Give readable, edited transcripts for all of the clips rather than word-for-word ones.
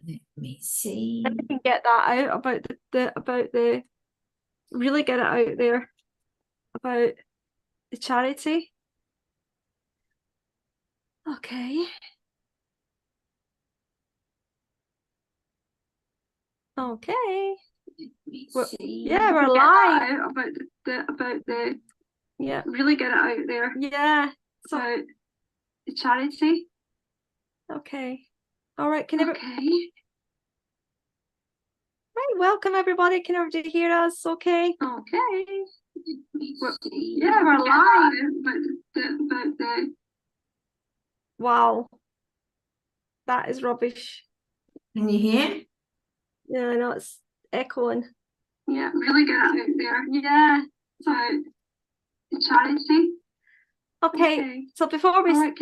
Let me see. I can get that out about the really get it out there about the charity. Okay. Okay. Yeah, we're live. About the yeah. Really get it out there. Yeah. So about the charity. Okay. All right. Okay. Right. Welcome everybody. Can everybody hear us? Okay. Okay. Yeah, we're live. About the wow. That is rubbish. Can you hear? Yeah, I know it's echoing. Yeah, really get it out there. Yeah. So the charity. Okay. So before we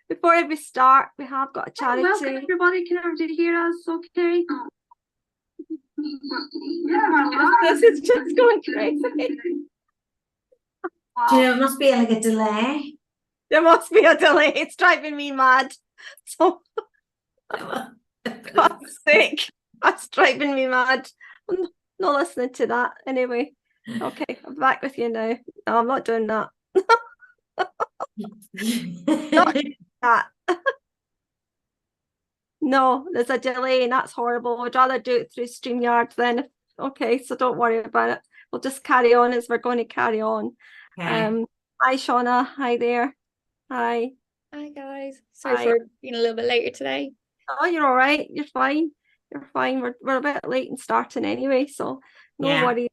before we start, we have got a charity. Welcome everybody. Can everybody hear us? Okay. Yeah, this is just going crazy. Wow. Do you know it must be like a delay? There must be a delay. It's driving me mad. So, God's sake, that's driving me mad. I'm not listening to that anyway. Okay, I'm back with you now. No, I'm not doing that. Not doing that. No, there's a delay and that's horrible. I'd rather do it through StreamYard then. Okay, so don't worry about it. We'll just carry on as we're going to carry on. Okay. Hi, Shauna. Hi there. Hi. Hi, guys. Sorry for being a little bit later today. Oh, you're all right. You're fine. You're fine. We're a bit late in starting anyway, so no worries.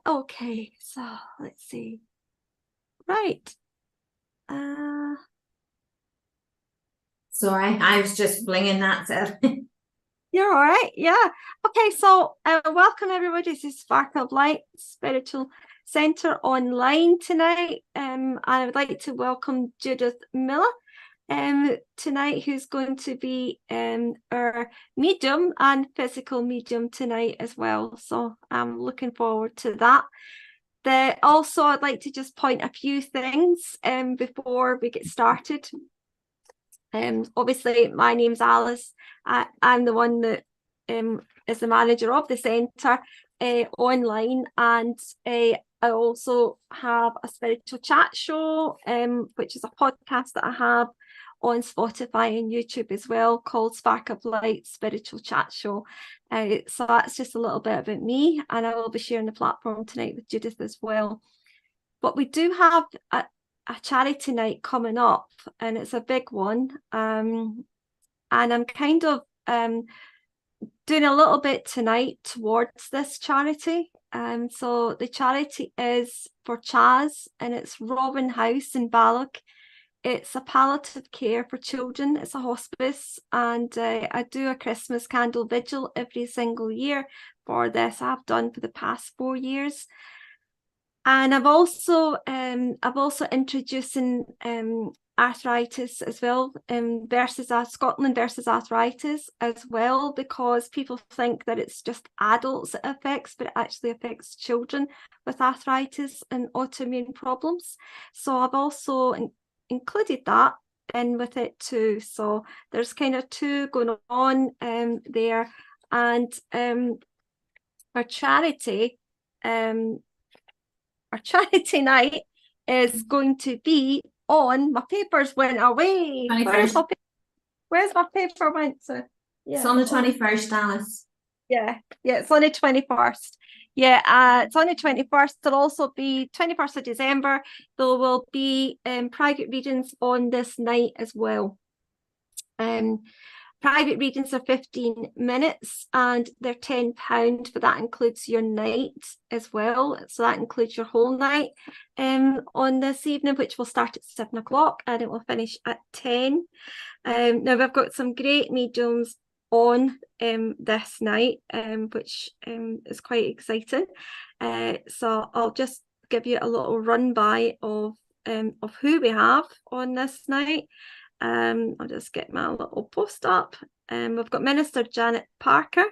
Okay. So let's see. Right. Sorry, I was just blinging that. So. You're all right. Yeah. Okay. So welcome everybody. This is Spark of Light Spiritual Center online tonight. And I would like to welcome Judith Miller tonight, who's going to be our medium and physical medium tonight as well. So I'm looking forward to that. Also, I'd like to just point a few things before we get started. Obviously, my name's Alice. I'm the one that is the manager of the centre online, and I also have a spiritual chat show, which is a podcast that I have on Spotify and YouTube as well, called Spark of Light Spiritual Chat Show. So that's just a little bit about me, and I will be sharing the platform tonight with Judith as well. But we do have a charity night coming up, and it's a big one, and I'm kind of doing a little bit tonight towards this charity. So the charity is for Chaz, and it's Robin House in Balloch. It's a palliative care for children. It's a hospice, and I do a Christmas candle vigil every single year for this. I've done for the past 4 years. And I'm also introducing arthritis as well, versus Scotland versus arthritis as well, because people think that it's just adults it affects, but it actually affects children with arthritis and autoimmune problems. So I've also included that in with it too. So there's kind of two going on there, and our charity night is going to be on, my papers went away. Where's my paper went to? Yeah. It's on the 21st, Alice. Yeah, it's on the 21st. Yeah, it's on the 21st. There'll also be 21st of December. There will be private readings on this night as well. Private readings are 15 minutes and they're £10, but that includes your night as well. So that includes your whole night on this evening, which will start at 7 o'clock and it will finish at 10. Now we've got some great mediums on this night, which is quite exciting. So I'll just give you a little run by of who we have on this night. I'll just get my little post up. We've got Minister Janet Parker,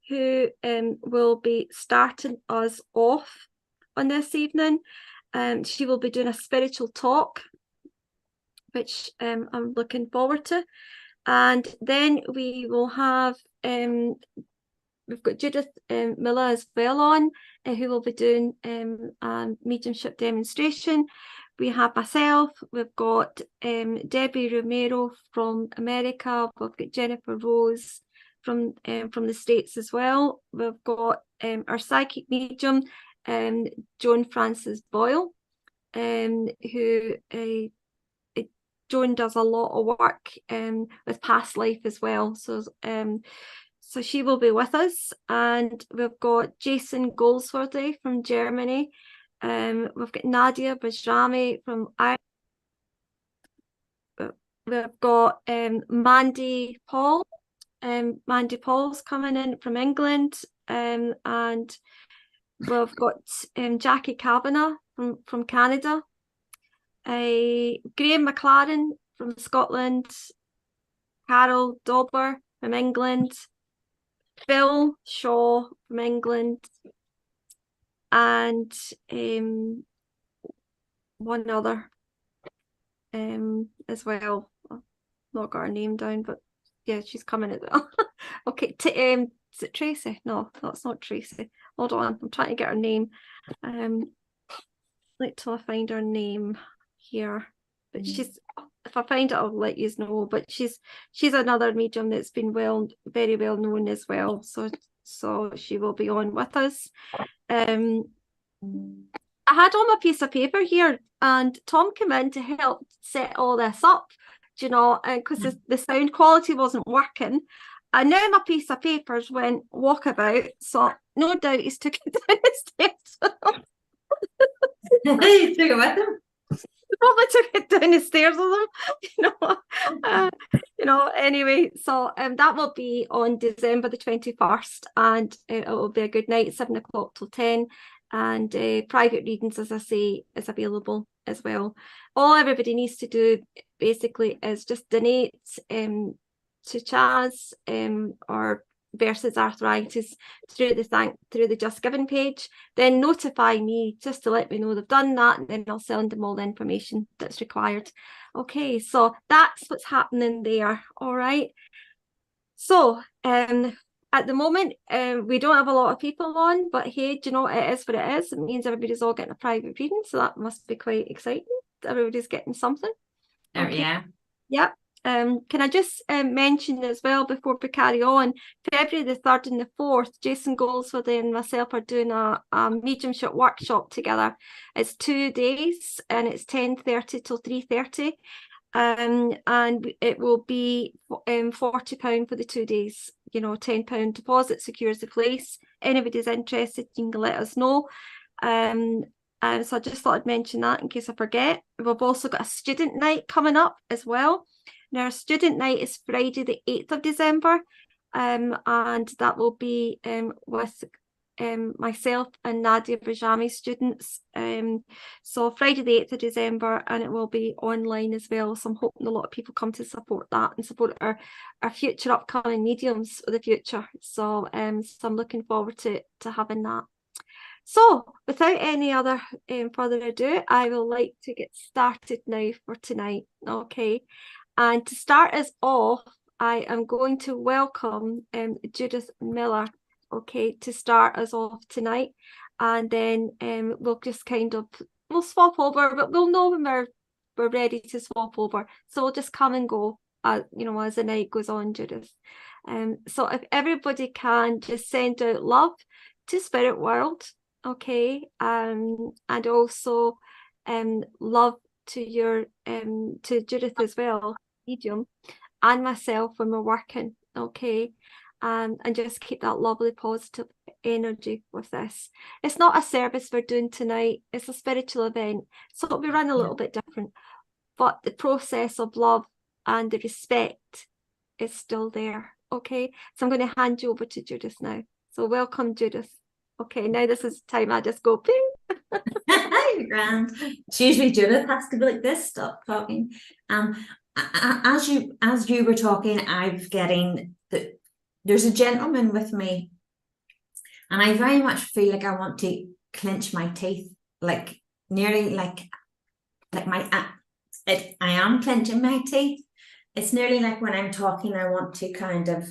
who will be starting us off on this evening. She will be doing a spiritual talk, which I'm looking forward to. And then we will have we've got Judith Miller as well on, who will be doing a mediumship demonstration. We have myself, we've got Debbie Romero from America, we've got Jennifer Rose from the States as well. We've got our psychic medium, Joan Frances Boyle, who Joan does a lot of work with past life as well. So she will be with us. And we've got Jason Goldsworthy from Germany. We've got Nadia Bajrami from Ireland. We've got Mandy Paul. Mandy Paul's coming in from England. And we've got Jackie Kavanagh from Canada. Graham McLaren from Scotland. Carol Dauber from England. Phil Shaw from England. And one other as well. I've not got her name down, but yeah, she's coming as well. Okay, is it Tracy? No, that's not Tracy. Hold on, I'm trying to get her name. Wait till I find her name here. But she's, if I find it, I'll let you know. But she's another medium that's been very well known as well. So she will be on with us. I had on my piece of paper here, and Tom came in to help set all this up, you know, and because the sound quality wasn't working. And now my piece of papers went walkabout, so no doubt he's took it down the stairs. You took it with him? Probably took it down the stairs with him, you know. Anyway, so that will be on December the 21st, and it will be a good night, 7 o'clock till 10. And private readings, as I say, is available as well. All everybody needs to do basically is just donate to Chaz or versus arthritis through the Just Giving page, then notify me just to let me know they've done that, and then I'll send them all the information that's required. Okay, so that's what's happening there. All right, so at the moment we don't have a lot of people on, but hey, do you know, it is what it is. It means everybody's all getting a private reading, so that must be quite exciting. Everybody's getting something. Okay. Yeah. Yep. Can I just mention as well before we carry on, February the 3rd and the 4th, Jason Goldsworthy and myself are doing a mediumship workshop together. It's 2 days and it's 10:30 till 3:30, and it will be £40 for the 2 days. You know, £10 deposit secures the place. Anybody's interested, you can let us know. So I just thought I'd mention that in case I forget. We've also got a student night coming up as well. Now, our student night is Friday the 8th of December, and that will be with myself and Nadia Bajrami students. So Friday the 8th of December, and it will be online as well. So I'm hoping a lot of people come to support that and support our future upcoming mediums for the future. So, so I'm looking forward to having that. So without any other further ado, I will like to get started now for tonight. Okay. And to start us off, I am going to welcome Judith Miller, okay, to start us off tonight. And then we'll just we'll swap over, but we'll know when we're ready to swap over. So we'll just come and go, you know, as the night goes on, Judith. So if everybody can just send out love to Spirit World, okay, and also love to your to Judith as well, medium, and myself when we're working, okay, and just keep that lovely positive energy with this. It's not a service we're doing tonight, it's a spiritual event, so it'll be run a little bit different, but the process of love and the respect is still there. Okay, so I'm going to hand you over to Judith now. So welcome, Judith. Okay, now this is time I just go ping. You're grand. It's usually Judith has to be like this. Stop talking. As you were talking, I'm getting that there's a gentleman with me, and I very much feel like I want to clench my teeth, like nearly like my I am clenching my teeth, it's nearly like when I'm talking, I want to kind of,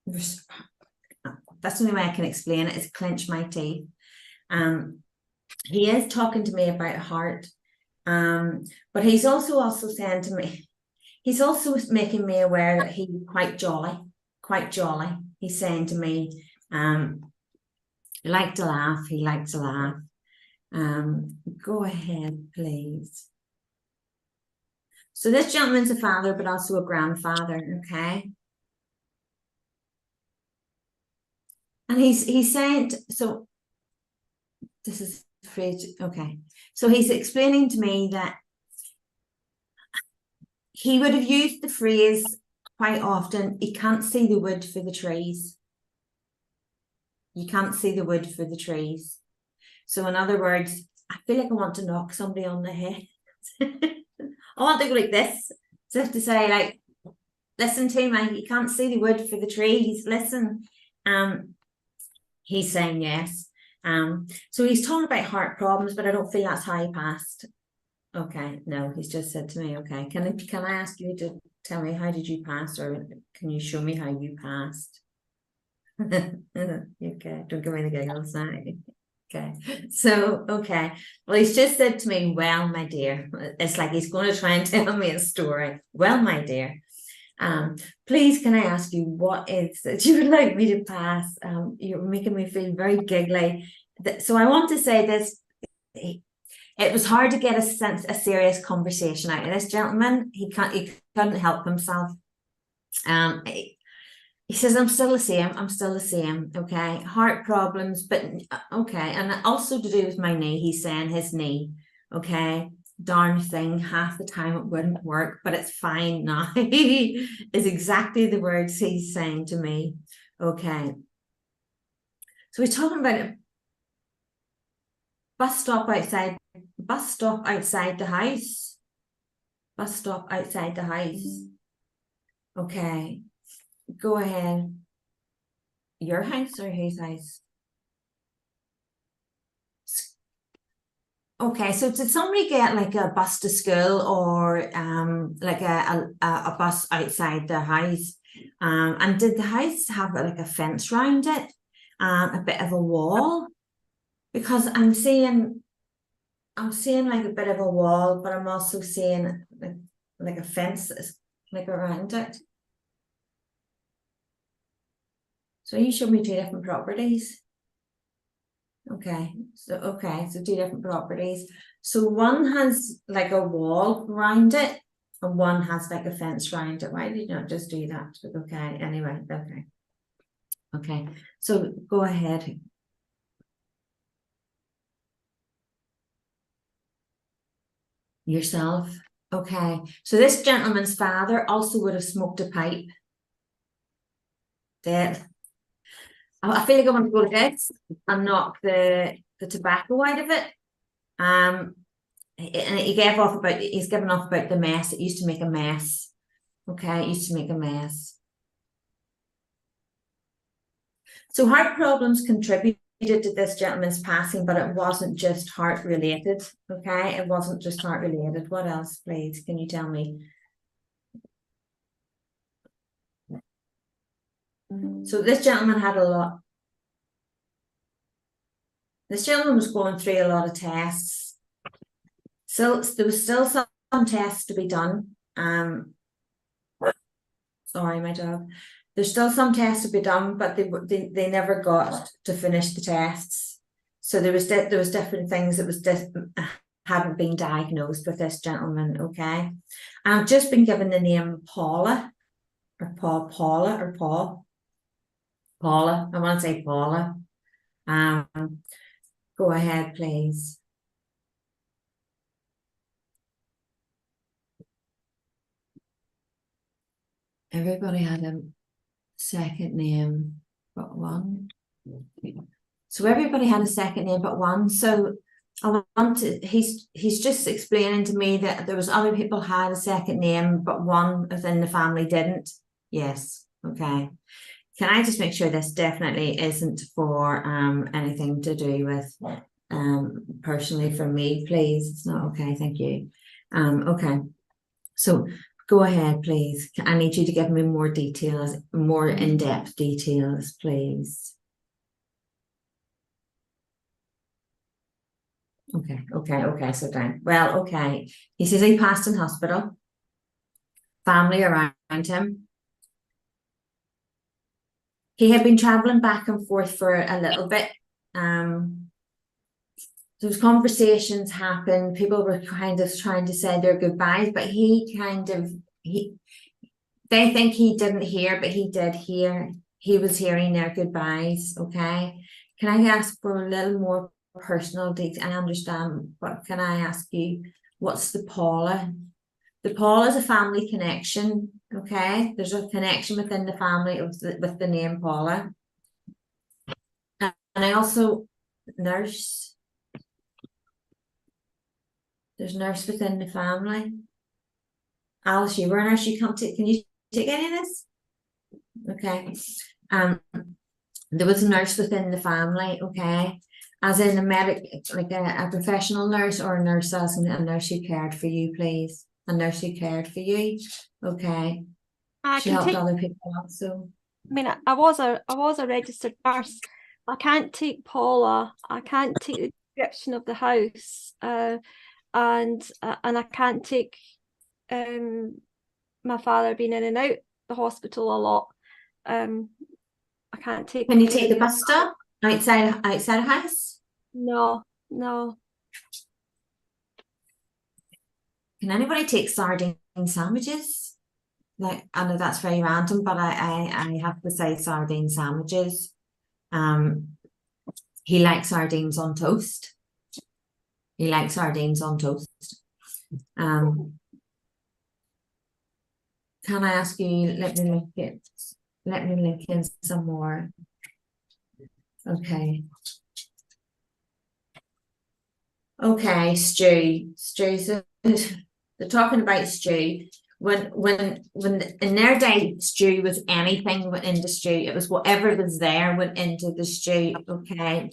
that's the only way I can explain it, is clench my teeth. He is talking to me about heart, but he's also saying to me, he's also making me aware that he's quite jolly. He's saying to me, he likes to laugh. Go ahead, please. So this gentleman's a father, but also a grandfather, okay? And he's saying, so this is phrase, okay. So he's explaining to me that he would have used the phrase quite often, you can't see the wood for the trees. You can't see the wood for the trees. So in other words, I feel like I want to knock somebody on the head. I want to go like this, as if to say, like, listen to me, you can't see the wood for the trees, listen. He's saying yes. So he's talking about heart problems, but I don't feel that's how he passed. Okay, no, he's just said to me, okay, can I ask you to tell me, how did you pass, or can you show me how you passed? Okay, don't give me the giggles now. Okay, so, okay, well, he's just said to me, well, my dear, it's like he's going to try and tell me a story. Well, my dear, please, can I ask you, what is that you would like me to pass? You're making me feel very giggly. So I want to say this, it was hard to get a serious conversation out of this gentleman. He couldn't help himself. He says, I'm still the same, okay, heart problems, but okay, and also to do with my knee. He's saying his knee, okay, darn thing, half the time it wouldn't work, but it's fine now. Is exactly the words he's saying to me. Okay, so we're talking about a bus stop outside the house. Okay, go ahead. Your house or his house? Okay, so did somebody get like a bus to school, or like a bus outside the house? And did the house have like a fence around it, a bit of a wall? Because I'm seeing like a bit of a wall, but I'm also seeing like a fence that's like around it. So you showed me two different properties. Okay, so two different properties. So one has like a wall around it, and one has like a fence around it. Why did you not just do that? But okay, anyway, okay. Okay, so go ahead. Yourself. Okay, so this gentleman's father also would have smoked a pipe. That I feel like I want to go to this and knock the tobacco out of it. And he's given off about the mess. It used to make a mess. Okay, it used to make a mess. So heart problems contributed to this gentleman's passing, but it wasn't just heart related. Okay, it wasn't just heart related. What else, please? Can you tell me? So this gentleman had a lot. This gentleman was going through a lot of tests. So there was still some tests to be done. Sorry, my dog. There's still some tests to be done, but they never got to finish the tests. So there was different things that hadn't been diagnosed with this gentleman. Okay, I've just been given the name Paula. I want to say Paula. Go ahead, please. Everybody had a second name but one. So everybody had a second name but one. So he's just explaining to me that there was other people had a second name, but one within the family didn't. Yes. Okay. Can I just make sure this definitely isn't for anything to do with personally for me, please? It's not okay, thank you. Okay. So go ahead, please. I need you to give me more details, more in-depth details, please. Okay, so down. Well, okay. He says he passed in hospital. Family around him. He had been traveling back and forth for a little bit. Those conversations happened. People were kind of trying to say their goodbyes, but they think he didn't hear, but he did hear. He was hearing their goodbyes. Okay. Can I ask for a little more personal detail? I understand, but can I ask you, what's the Paula? The Paula is a family connection. Okay. There's a connection within the family with the name Paula. And I also nurse. There's nurse within the family. Alice, you were a nurse. Can you take any of this? Okay. There was a nurse within the family. Okay. As in a professional nurse, or a nurse as in a nurse who cared for you, please. A nurse who cared for you. Okay. She helped other people also. I mean, I was a registered nurse. I can't take Paula. I can't take the description of the house. And I can't take my father being in and out the hospital a lot. I can't take. Can you take the bus stop outside a house? No. Can anybody take sardine sandwiches? Like, I know that's very random, but I have to say sardine sandwiches. He likes sardines on toast. He likes sardines on toast. Can I ask you, let me look in some more. Okay. Okay, stew. So they're talking about stew. When in their day, stew was anything went into stew. It was whatever was there went into the stew. Okay.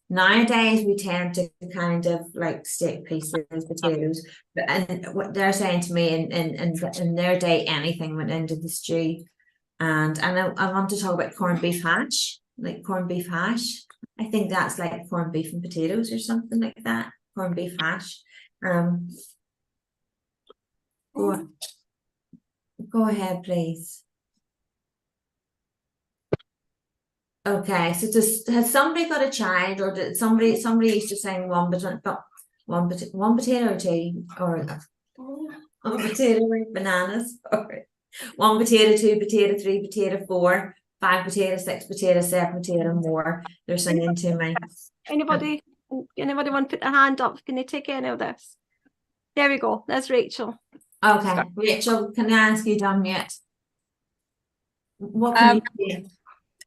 Nowadays we tend to kind of like steak pieces, potatoes, and what they're saying to me in their day, anything went into the stew. And I want to talk about corned beef hash, like corned beef hash. I think that's like corned beef and potatoes or something like that. Corned beef hash. Go ahead, please. Okay, so has somebody got a child, or did somebody used to sing one potato or two, or one potato with bananas, or one potato, two potato, three potato, four, five potato, six potato, seven potato, more. They're singing to me. Anybody want to put their hand up? Can they take any of this? There we go. That's Rachel. Okay, Rachel, can I ask you done yet? What can you do?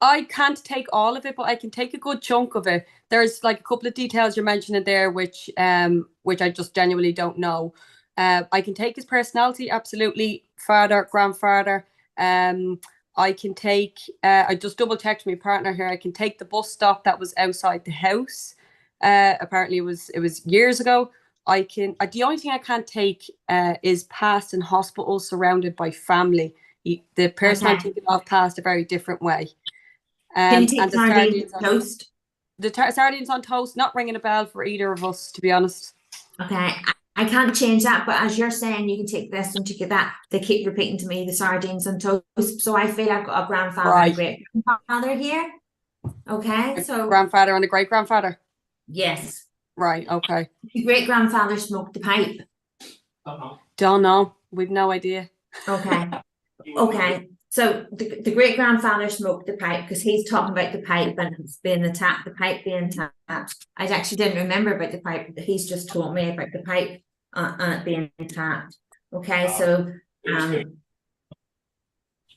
I can't take all of it, but I can take a good chunk of it. There's like a couple of details you're mentioning there, which I just genuinely don't know. I can take his personality, absolutely. Father, grandfather. I can take. I just double checked my partner here. I can take the bus stop that was outside the house. Apparently, it was years ago. I can. The only thing I can't take is past in hospital, surrounded by family. The person I'm thinking of passed a very different way. Can you take sardines on toast? The sardines on toast, not ringing a bell for either of us, to be honest. Okay, I can't change that, but as you're saying, you can take this and take that. They keep repeating to me the sardines on toast, so I feel I've got a grandfather and great grandfather here. Okay, so grandfather and a great grandfather. Yes. Right. Okay. The great grandfather smoked the pipe. Don't know. We've no idea. Okay. Okay. So the great grandfather smoked the pipe, because he's talking about the pipe and it's being the pipe being tapped. I actually didn't remember about the pipe, but he's just told me about the pipe and it being tapped. Okay, so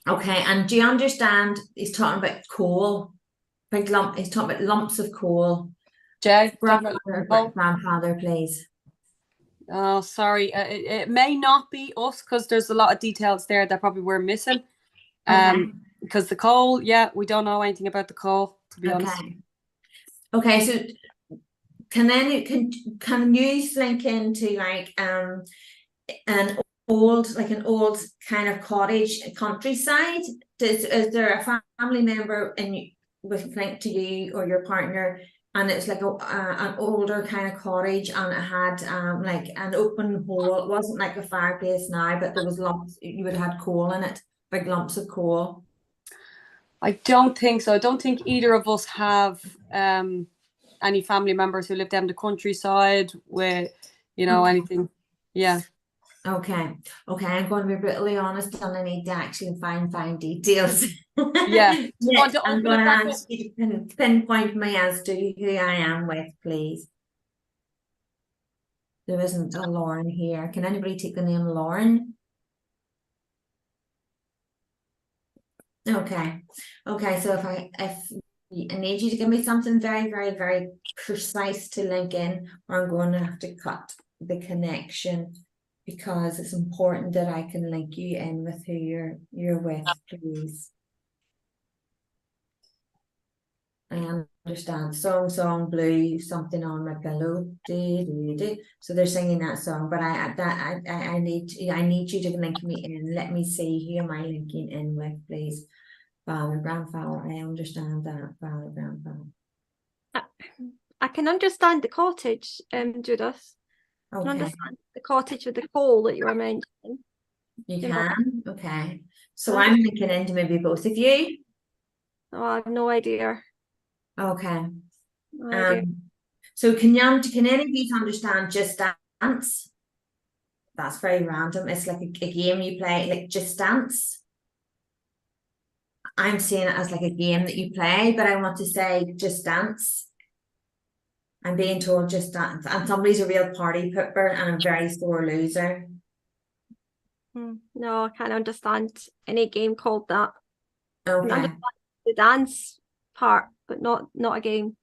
okay, and do you understand? He's talking about coal, big lump. He's talking about lumps of coal. Jay, grandfather, please. Oh, sorry. It may not be us, because there's a lot of details there that probably we're missing. Because the coal, we don't know anything about the coal, to be honest. Okay, so can you link into like an like an old kind of cottage countryside? Is there a family member with linked to you or your partner, and it's like an older kind of cottage, and it had like an open hole? It wasn't like a fireplace now, but there was lumps. You would have had coal in it, big lumps of coal. I don't think so. I don't think either of us have any family members who live down the countryside with, you know, anything. Yeah. Okay. I'm going to be brutally honest, and I need to actually find details. Yeah. Nick, I'm going to ask you to pinpoint me as to who I am with, please. There isn't a Lauren here. Can anybody take the name Lauren? Okay. So if I need you to give me something very, very, very precise to link in, or I'm going to have to cut the connection, because it's important that I can link you in with who you're with, please. I understand. Song, blue, something on my pillow. So they're singing that song, but I need you to link me in. Let me see, who am I linking in with, please? Father, grandfather. I understand that. Father, grandfather. I can understand the cottage, Judith. I can Okay, understand the cottage with the coal that you were mentioning. you know. can. Okay, so I'm linking into maybe both of you. Oh, I have no idea. Okay. No idea. So can any of you understand Just Dance? That's very random. It's like a game you play, like Just Dance. I'm seeing it as like a game that you play, but I want to say Just Dance. I'm being told Just Dance, and somebody's a real party pooper and a very sore loser. No, I can't understand any game called that. I can Okay. understand the dance part, but not a game.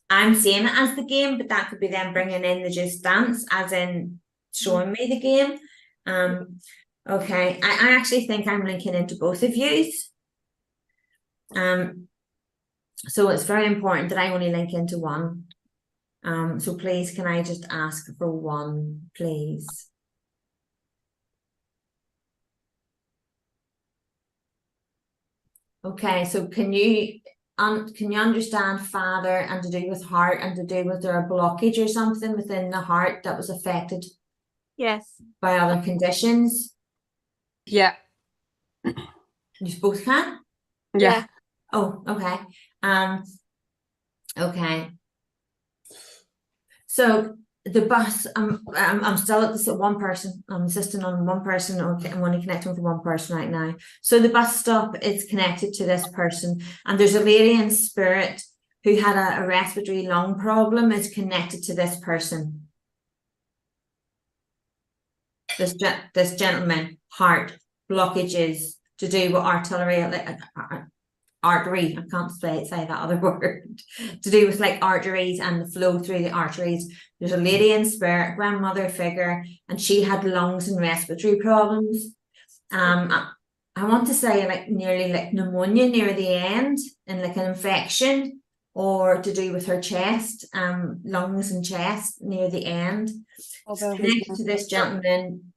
I'm seeing it as the game, but that could be them bringing in the Just Dance, as in showing me the game. Okay, I actually think I'm linking into both of you. So it's very important that I only link into one. So please, can I just ask for one, please? Okay, so can you understand father, and to do with heart, and to do with there a blockage or something within the heart that was affected Yes. by other conditions? Yeah. You both can? Yeah. Oh, okay. Okay. So the bus, I'm still at this at one person. I'm insisting on one person. Okay, I'm only connecting with one person right now. So the bus stop is connected to this person, and there's a lady in spirit who had a respiratory lung problem, is connected to this person. This gentleman, heart blockages to do with artillery, artery, I can't say that other word, to do with like arteries and the flow through the arteries. There's a lady in spirit, grandmother figure, and she had lungs and respiratory problems. I want to say like nearly like pneumonia near the end, and like an infection, or to do with her chest, lungs and chest near the end. Connected to this gentleman.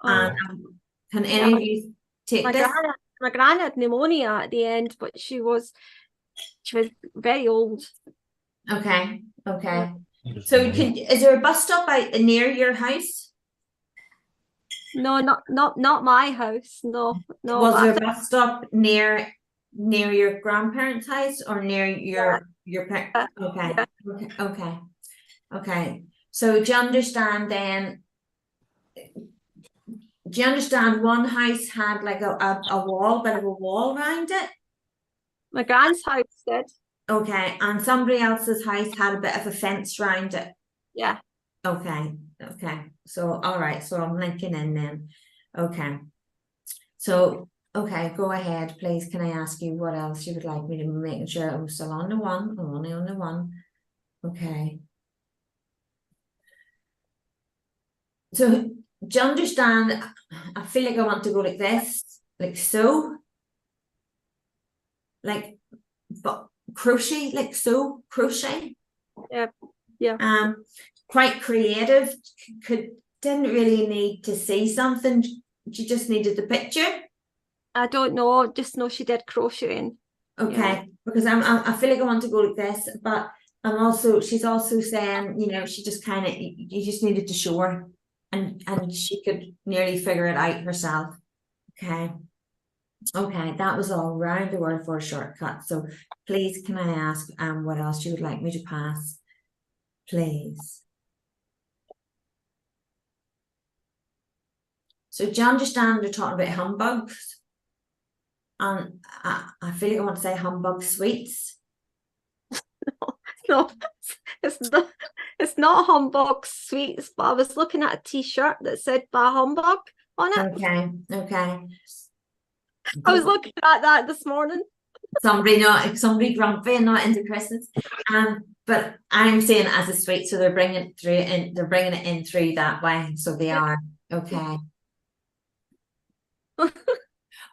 Can any of you take this? My gran had pneumonia at the end, but she was very old. Okay. So is there a bus stop out near your house? No, not my house. No. Was there a bus stop near your grandparents' house, or near your parents? Okay. So do you understand then? Do you understand one house had like a wall, bit of a wall around it? My gran's house did. Okay, and somebody else's house had a bit of a fence around it. Yeah. Okay. So all right, so I'm linking in then. Okay. So okay, go ahead, please. Can I ask you what else you would like me to be making sure I'm still on the one? I'm only on the one. Okay. So do you understand? I feel like I want to go like this, like so. Like, but crochet, like so, crochet. Yeah. Quite creative. Could didn't really need to see something. She just needed the picture. I don't know, just know she did crocheting. Okay, Yeah. because I feel like I want to go like this, but she's also saying, you know, she just kind of, you just needed to show her, and she could nearly figure it out herself. Okay. Okay, that was all round the word for a shortcut. So please, can I ask what else you would like me to pass? Please. So do you understand they're talking about humbugs? And I feel like I want to say humbug sweets. No, it's not humbug sweets, but I was looking at a t-shirt that said "Bah Humbug" on it. Okay, okay. I was looking at that this morning. Somebody grumpy and not into Christmas. But I'm saying as a sweet, so they're bringing it through, and they're bringing it in through that way. So they are okay.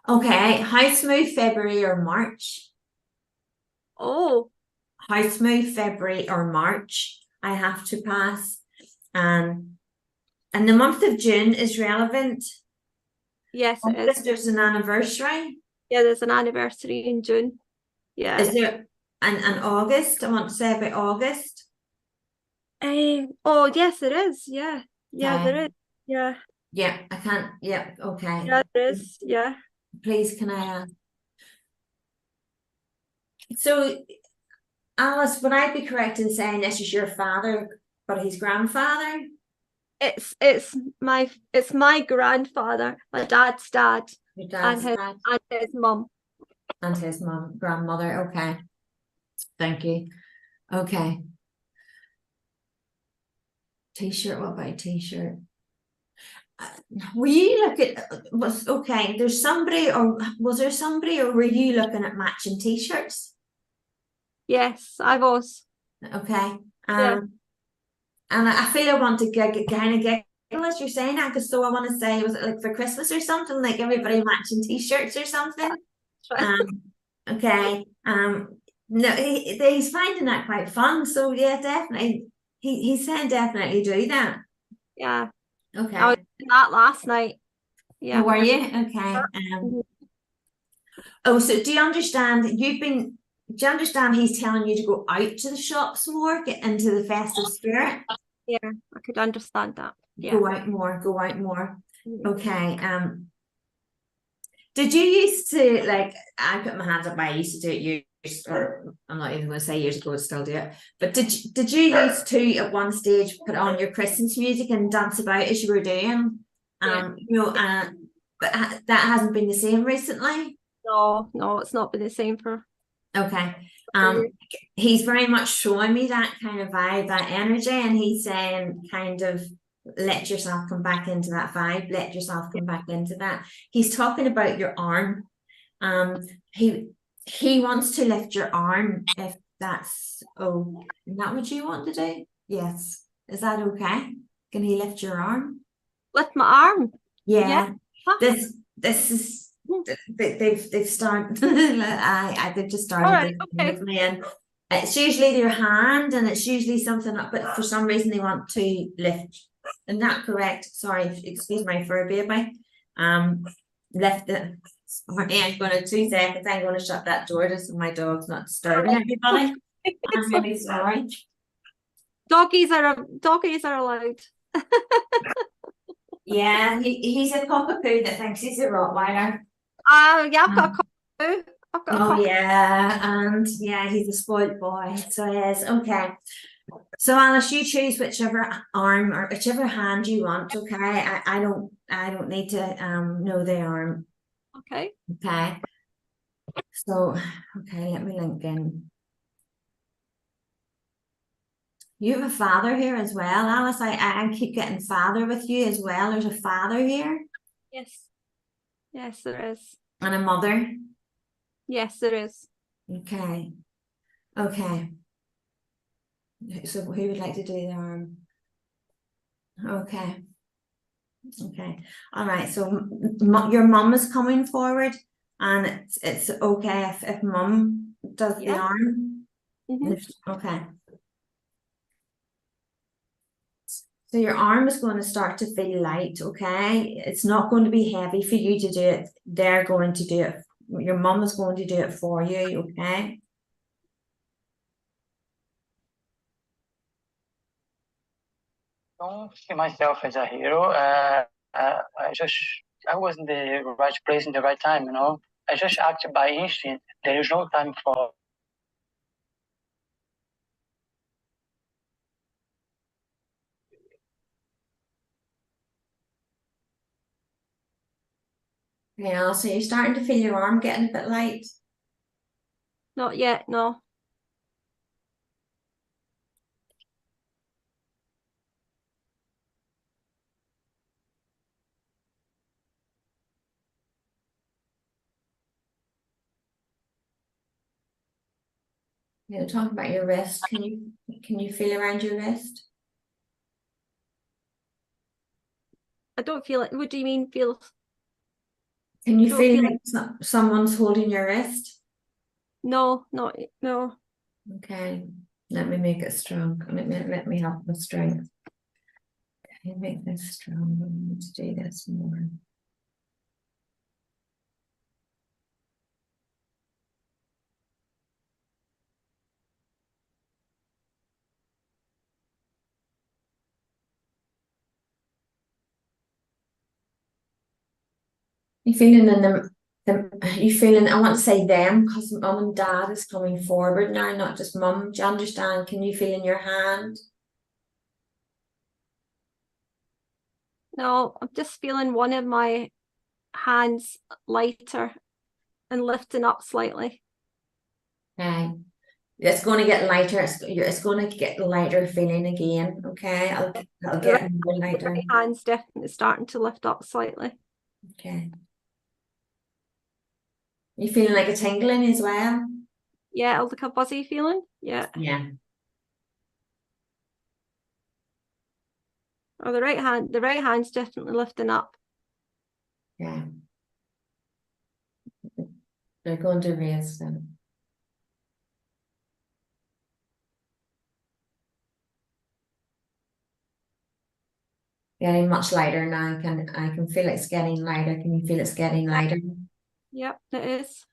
Okay, how smooth February or March? Oh, How smooth February or March? I have to pass. And the month of June is relevant. yes, it August, is. there's an anniversary. Yeah, there's an anniversary in June. Yeah. Is there and August? I want to say about August. Oh, yes, it is. Yeah. Yeah, Okay. there is. Yeah. Yeah, I can't. Yeah, okay. Yeah, there is. Yeah. Please, can I ask? So, Alice, would I be correct in saying this is your father, but his grandfather? It's my grandfather, my dad's dad, Your and dad's his dad and his mum. and his grandmother. Okay. Thank you. Okay. T-shirt, what about t-shirt? Were you looking was okay, there's somebody, or was there somebody, or were you looking at matching t-shirts? Yes, I was. Okay. Yeah. And I feel I want to kind of giggle as you're saying that, because so I want to say, was it like for Christmas or something, like everybody matching t-shirts or something? Okay. No, he's finding that quite fun. So yeah, definitely. He's saying definitely do that. Yeah. Okay. I was doing that last night. Yeah. How are you? Okay. Mhm. Oh, so do you understand he's telling you to go out to the shops more, get into the festive spirit? Yeah, I could understand that. Yeah. Go out more, go out more. Mhm. Okay. Did you used to, like, I put my hands up, I used to do it years, or I'm not even going to say years ago, I still do it. But did you used to at one stage put on your Christmas music and dance about as you were doing? Yeah. You know, but that hasn't been the same recently. No, it's not been the same for. Okay. years. He's very much showing me that kind of vibe, that energy, and he's saying kind of let yourself come back into that vibe, let yourself come back into that. He's talking about your arm. He wants to lift your arm, if that's, oh, is that what you want to do? Yes. Is that okay? Can he lift your arm? Lift my arm. Yeah. Huh? This is they've started they've just started Alright, this with me, and it's usually their hand, and it's usually something up, but for some reason they want to lift. Isn't that correct? Sorry, excuse my fur baby. Lift it. Sorry, I'm gonna 2 seconds. I'm gonna shut that door just so my dog's not disturbing everybody. I'm really sorry. Doggies are allowed. Yeah, he's a cockapoo that thinks he's a Rottweiler. Yeah, I've got a cockapoo. I've got a Oh cockapoo. yeah, and yeah, he's a spoiled boy. So he is. Okay. So Alice, you choose whichever arm or whichever hand you want. Okay. I don't need to know the arm. Okay. Okay. So okay, let me link in. You have a father here as well, Alice. I keep getting father with you as well. There's a father here. Yes. Yes, there is. And a mother. Yes, there is. Okay. Okay. So who would like to do the arm? Okay. Okay. All right. So your mum is coming forward, and it's okay if mum does the Yeah. arm. Mhm. Okay. So your arm is going to start to feel light, okay? It's not going to be heavy for you to do it. They're going to do it. Your mum is going to do it for you, okay? Don't see myself as a hero. I was in the right place in the right time, you know. I just acted by instinct. There is no time for. Yeah, so you're starting to feel your arm getting a bit light. Not yet, no. You know, talking about your wrist. Can you feel around your wrist? I don't feel it. What do you mean feel? Can you Don't feel feel- like someone's holding your wrist? No, no. Okay, let me make it strong. Let me help with strength. Okay, make this strong. I need to do this more. You feeling in you feeling, I want to say them because mum and dad is coming forward now, not just mum. Do you understand? Can you feel in your hand? No, I'm just feeling one of my hands lighter and lifting up slightly. Okay. It's going to get lighter. It's going to get lighter feeling again. Okay. I'll get more lighter. My hand's definitely starting to lift up slightly. Okay. You feeling like a tingling as well? Yeah, like a buzzy feeling. Yeah. Yeah. Oh, the right hand's definitely lifting up. Yeah. They're going to raise them. Getting much lighter now. I can feel it's getting lighter. Can you feel it's getting lighter? Yep, it is.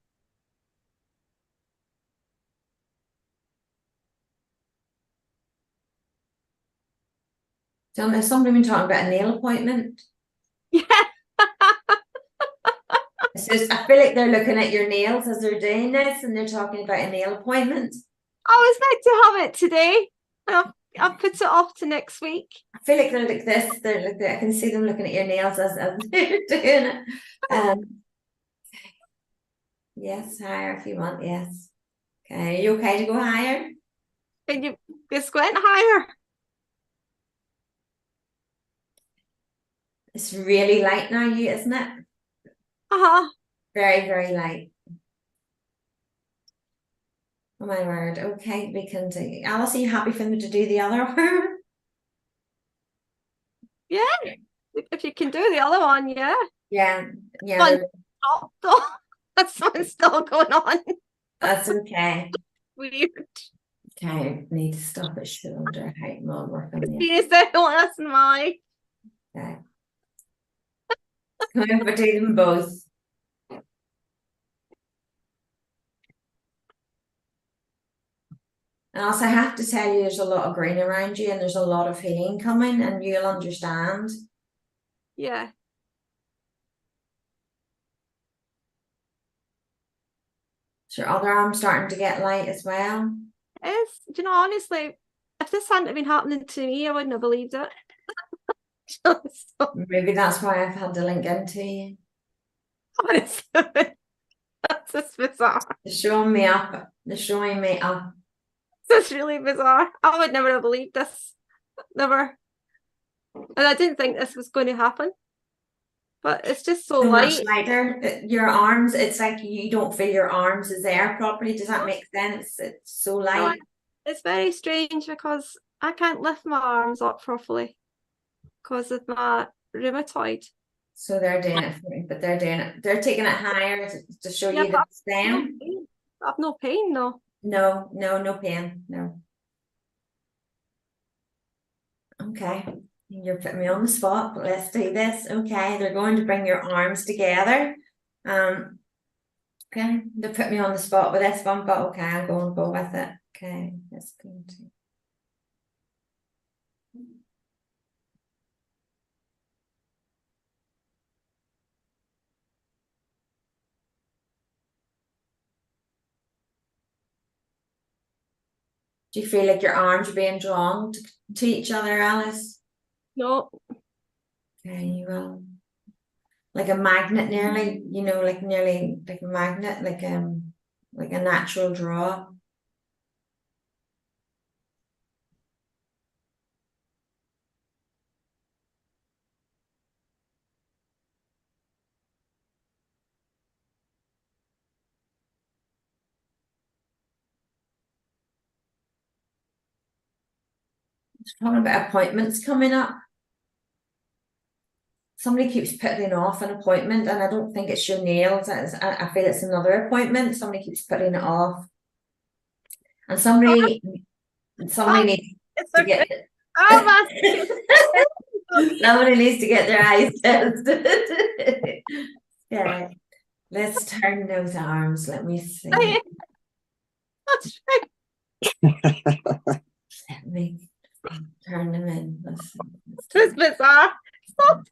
So there's somebody been talking about a nail appointment. Yeah. It's just, I feel like they're looking at your nails as they're doing this and they're talking about a nail appointment. I was meant to have it today. I've put it off to next week. I feel like they're like this. They're like I can see them looking at your nails as they're doing it. Yes, higher if you want. Yes. Okay. Are you okay to go higher? Can you squint higher? It's really light now, isn't it? Uh-huh. Very, very light. Oh my word. Okay, we can do. Alice, are you happy for me to do the other arm? Yeah. If you can do the other one, yeah. Yeah. Yeah. One stop though. That's one's still going on. That's okay. Weird. Okay, need to stop at shoulder height. We'll work on It's the been a second last my. okay. Come on, do them both. And also, I have to tell you, there's a lot of green around you, and there's a lot of healing coming, and you'll understand. Yeah. So your other arm's starting to get light as well. It is. Do you know, honestly, if this hadn't been happening to me, I wouldn't have believed it. Maybe that's why I've had to link into you. Honestly, that's just bizarre. They're showing me up. They're showing me up. That's really bizarre. I would never have believed this. Never. And I didn't think this was going to happen. But it's just so Much light. lighter. Your arms, it's like you don't feel your arms is there properly. Does that make sense? It's so light. It's very strange because I can't lift my arms up properly because of my rheumatoid. So they're doing it for me, but they're doing it. They're taking it higher to show Yeah, you that it's them. I have no pain though. No pain. No. Okay. You're putting me on the spot, but let's do this. Okay, they're going to bring your arms together. Okay, they put me on the spot with this one, but okay, I'm going to go with it. Okay, let's go to. Do you feel like your arms are being drawn to each other, Alice? No, Okay, you will. Like a magnet, nearly, you know, like nearly like a magnet, like a natural draw. Talking about appointments coming up. Somebody keeps putting off an appointment, and I don't think it's your nails. I feel it's another appointment. Somebody keeps putting it off, and somebody needs it's to okay. get. Oh, Somebody needs to get their eyes tested. Yeah, let's turn those arms. Let me see. that's right. Let me turn them in. It's bizarre. Stop.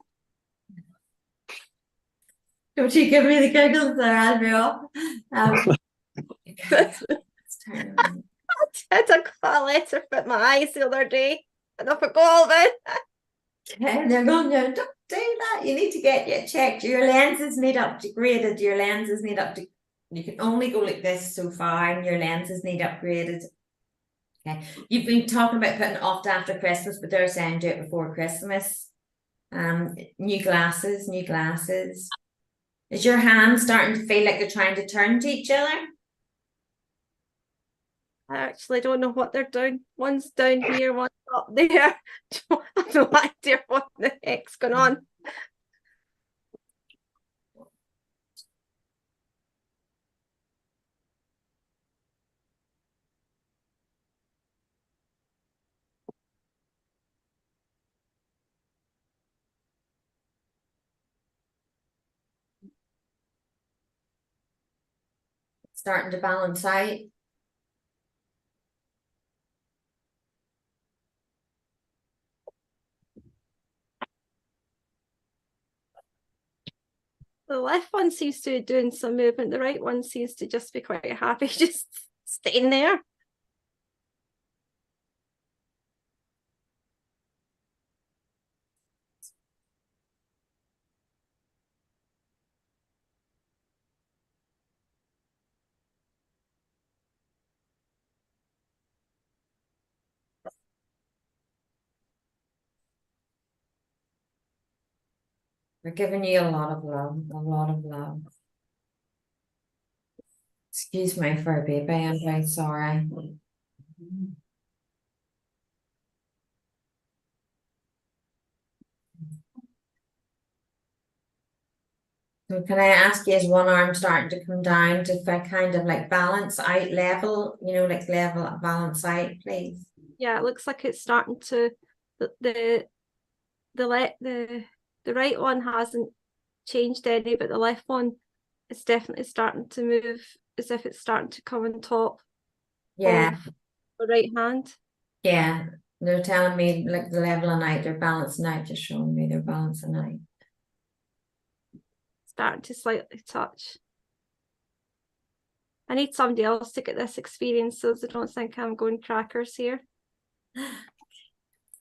Don't you give me the giggles there, I'll be off. Let's turn them in. I took a letter for my eyes the other day and I forgot all about it. Okay, they're going, no, don't do that. You need to get it checked. Your lenses need upgraded. Your lenses need you can only go like this so far, and your lenses need upgraded. Okay, you've been talking about putting it off to after Christmas, but they're saying do it before Christmas. New glasses, new glasses. Is your hand starting to feel like they're trying to turn to each other? I actually don't know what they're doing. One's down here, one's up there. I have no idea what the heck's going on. Starting to balance out. The left one seems to be doing some movement. The right one seems to just be quite happy, just staying there. We're giving you a lot of love, a lot of love. Excuse my fur baby, I'm very sorry. So can I ask you, is one arm starting to come down to kind of like balance out level, you know, like level balance out, please? Yeah, it looks like it's starting to the right one hasn't changed any, but the left one is definitely starting to move as if it's starting to come on top Yeah, of the right hand. yeah. They're telling me like the leveling out, they're balancing out, just showing me they're balancing out. Starting to slightly touch. I need somebody else to get this experience so they don't think I'm going crackers here.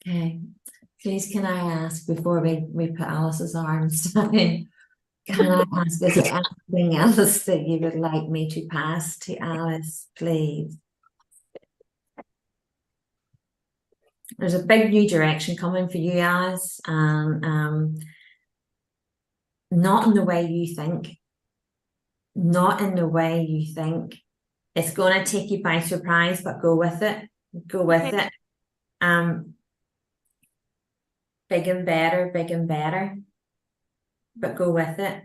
Okay, please can I ask before we put Alice's arms down, can I ask, is there anything else that you would like me to pass to Alice, please? There's a big new direction coming for you, Alice, and not in the way you think. Not in the way you think. It's going to take you by surprise, but go with it. Go with it. Big and better, but go with it.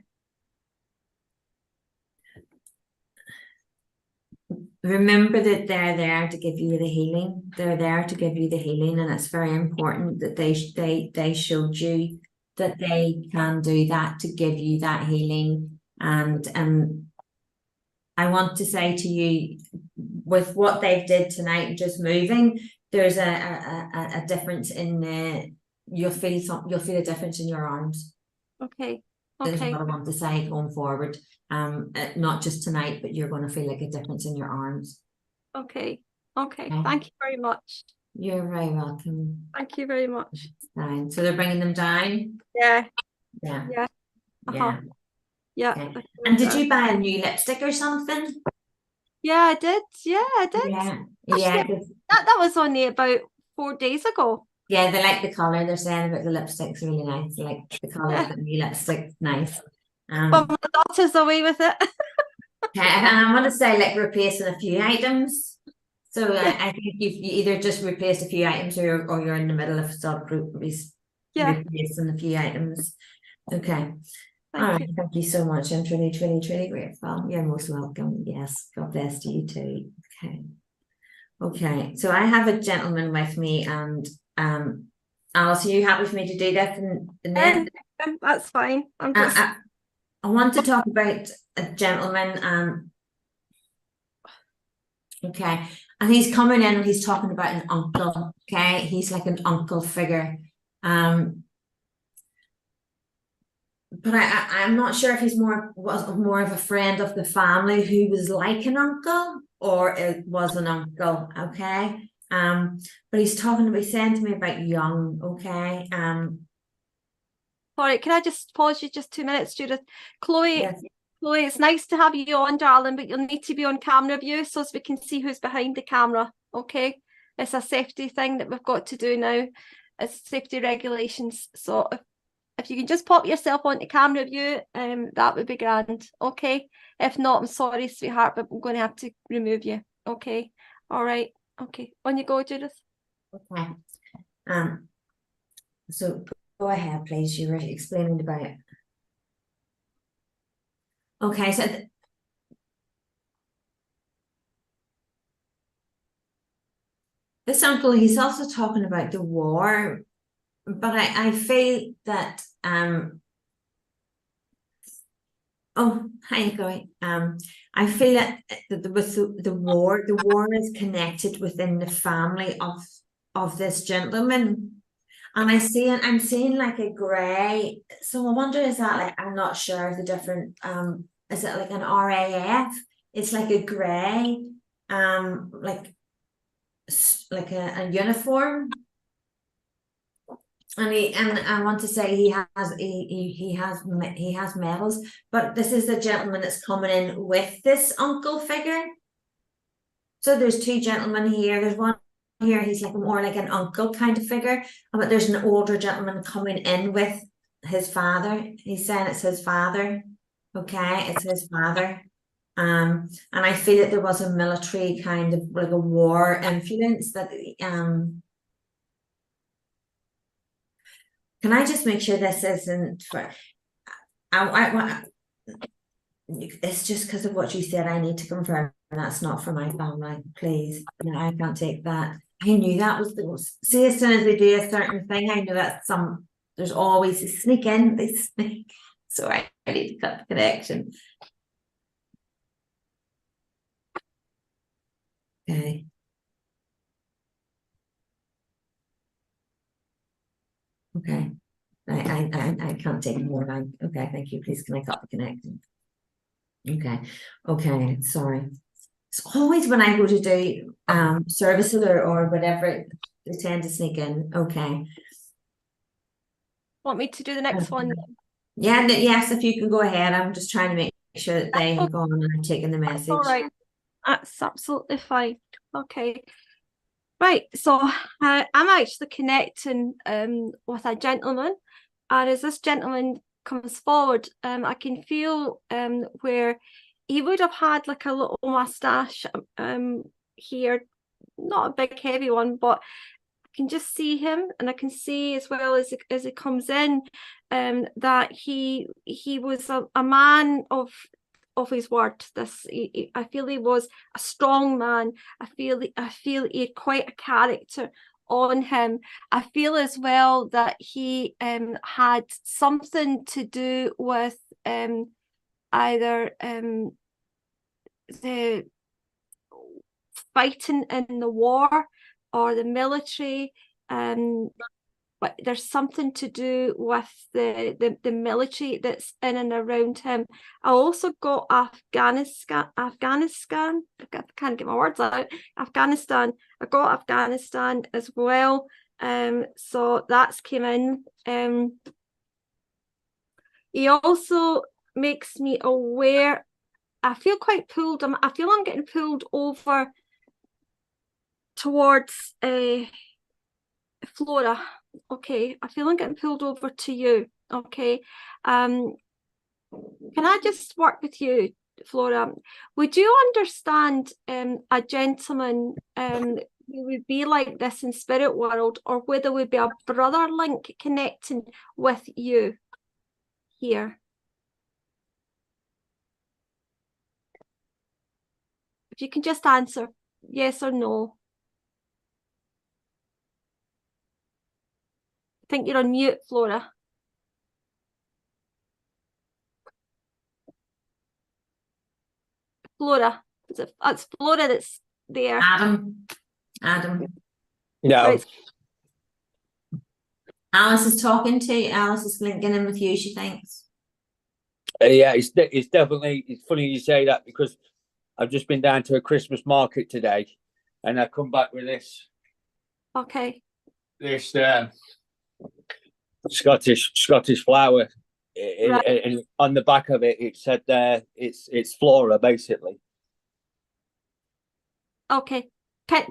remember that they're there to give you the healing. They're there to give you the healing, and it's very important that they showed you that they can do that to give you that healing. And I want to say to you, with what they did tonight, just moving, there's a difference in you'll feel a difference in your arms. Okay. That's Okay. what I want to say going forward. Not just tonight, but you're going to feel like a difference in your arms. Okay. Okay. Okay. Thank you very much. You're very welcome. Thank you very much. Fine. So they're bringing them down. Yeah. Yeah. Yeah. Yeah. Yeah. Okay. And did you buy a new lipstick or something? Yeah, I did. Yeah, I did. Yeah. Actually, Yeah. 'Cause- that was only about 4 days ago. yeah, they like the colour. They're saying about the lipstick's really nice. They like the colour Yeah. of the new lipstick. Nice. But my daughter's away with it. Okay, and I want to say like replacing a few items. So I think you either just replaced a few items, or you're in the middle of Yeah. replacing a few items. Okay. All Thank right, you. thank you so much. I'm truly grateful. You're most welcome. Yes, God bless you too. Okay. Okay, so I have a gentleman with me, and Alice, are you happy for me to do this? And then That's fine. I'm just I want to talk about a gentleman. Okay, and he's coming in and he's talking about an uncle. Okay, he's like an uncle figure. But I'm not sure if he's was more of a friend of the family who was like an uncle, or it was an uncle. Okay. But he's saying to me about young. Okay. sorry, can I just pause you just 2 minutes, Judith? Chloe, Yes. Chloe, it's nice to have you on, darling, but you'll need to be on camera view so as we can see who's behind the camera. Okay. It's a safety thing that we've got to do now. It's safety regulations. So if you can just pop yourself onto camera view, that would be grand. Okay. If not, I'm sorry, sweetheart, but I'm going to have to remove you. Okay. All right. Okay. On you go, Judith. Okay. So go ahead, please. You were explaining about it. Okay, so this uncle, he's also talking about the war, but I feel that oh, hi, Chloe. I feel that with the war is connected within the family of this gentleman, and I'm seeing like a grey. So I wonder, is that like, I'm not sure of the different is it like an RAF? It's like a grey, like a uniform. And I want to say he has medals, but this is the gentleman that's coming in with this uncle figure. So there's two gentlemen here. There's one here, he's like more like an uncle kind of figure, but there's an older gentleman coming in with his father. He's saying it's his father. Okay, it's his father. And I feel that there was a military kind of like a war influence that Can I just make sure this isn't for? It's just because of what you said. I need to confirm that's not for my family, please. No, I can't take that. I knew that was the. See, as soon as they do a certain thing, I know that there's always a sneak in. They sneak. So I need to cut the connection. Okay. Okay. I can't take more. Okay, thank you. Please, can I cut the connection? Okay. Okay, sorry. It's always when I go to do services or whatever, they tend to sneak in. Okay. Want me to do the next one? Yeah, yes, if you can go ahead. I'm just trying to make sure that they have gone and taken the message. All right. That's absolutely fine. Okay. Right, so I'm actually connecting with a gentleman, and as this gentleman comes forward, I can feel where he would have had like a little mustache here, not a big heavy one, but I can just see him, and I can see as well as he comes in that he was a man of his word. I feel he was a strong man. I feel he had quite a character on him. I feel as well that he had something to do with either the fighting in the war or the military, but there's something to do with the military that's in and around him. I also got Afghanistan. I can't get my words out. Afghanistan. I got Afghanistan as well. So that's came in. He also makes me aware. I feel quite pulled. I feel I'm getting pulled over towards Flora. Okay, I feel I'm getting pulled over to you. Okay, can I just work with you, Flora? Would you understand a gentleman who would be like this in spirit world, or whether there would be a brother link connecting with you here? If you can just answer yes or no. I think you're on mute, Flora. Flora, it's Flora that's there. Adam. No. Right. Alice is talking to you. Alice is linking in with you, she thinks. Yeah, it's definitely, it's funny you say that, because I've just been down to a Christmas market today, and I come back with this. Okay. This Scottish flower, Right. and on the back of it, it said there it's flora, basically. Okay.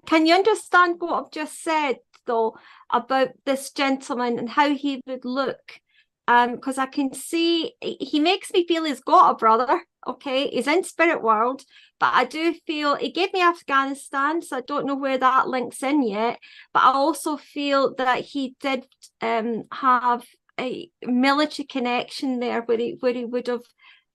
Can you understand what I've just said though about this gentleman and how he would look? Because I can see he makes me feel he's got a brother. Okay, he's in spirit world, but I do feel he gave me Afghanistan, so I don't know where that links in yet. But I also feel that he did have a military connection there, where he would have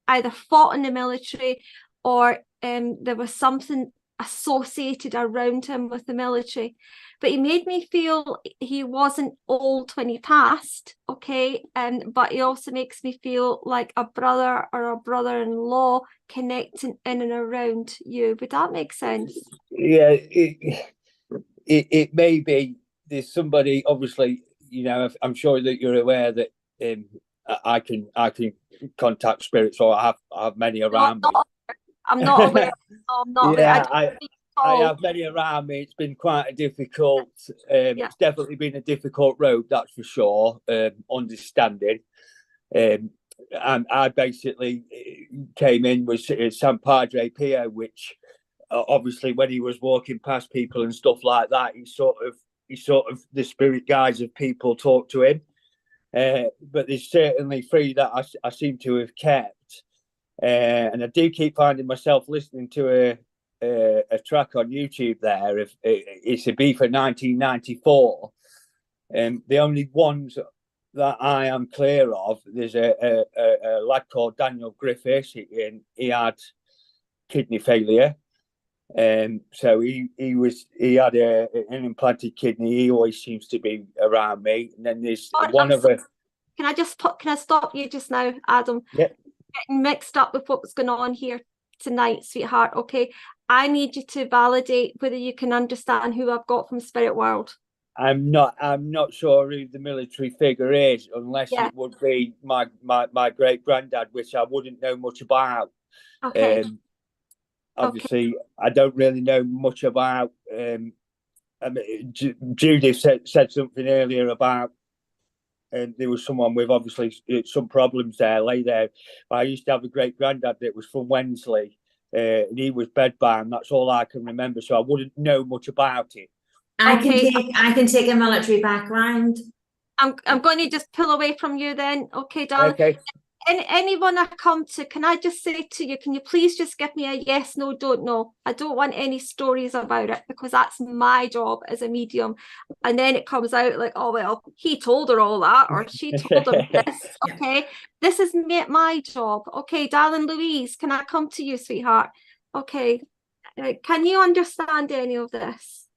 either fought in the military, or there was something associated around him with the military. But he made me feel he wasn't old when he passed, okay, but he also makes me feel like a brother or a brother-in-law connecting in and around you. Would that make sense? Yeah, it may be. There's somebody, obviously, you know, I'm sure that you're aware that I can contact spirits, or I have many around me. I'm not aware. I'm not aware. I have many around me. It's been quite a difficult, it's definitely been a difficult road, that's for sure, understanding. And I basically came in with San Padre Pio, which obviously when he was walking past people and stuff like that, he sort of the spirit guides of people talk to him. But there's certainly three that I seem to have kept. And I do keep finding myself listening to a track on YouTube there. If it's a B for 1994, and the only ones that I am clear of, there's a lad called Daniel Griffiths, and he had kidney failure, and so he had an implanted kidney. He always seems to be around me. And then there's one of us. Can I stop you just now, Adam? Yeah. Getting mixed up with what's going on here tonight, sweetheart. Okay, I need you to validate whether you can understand who I've got from spirit world. I'm not sure who the military figure is, unless it would be my great granddad, which I wouldn't know much about. Okay. Obviously, I don't really know much about. I mean, Judith said something earlier about. And there was someone with obviously some problems there, lay there. I used to have a great granddad that was from Wensley, and he was bedbound. That's all I can remember, so I wouldn't know much about it. I can take a military background. I'm going to just pull away from you then, okay, darling. Okay. anyone I come to, can I just say to you, can you please just give me a yes, no, don't know? I don't want any stories about it, because that's my job as a medium. And then it comes out like, oh, well, he told her all that, or she told him this. Okay, this is my job. Okay, darling Louise, can I come to you, sweetheart? Okay, can you understand any of this?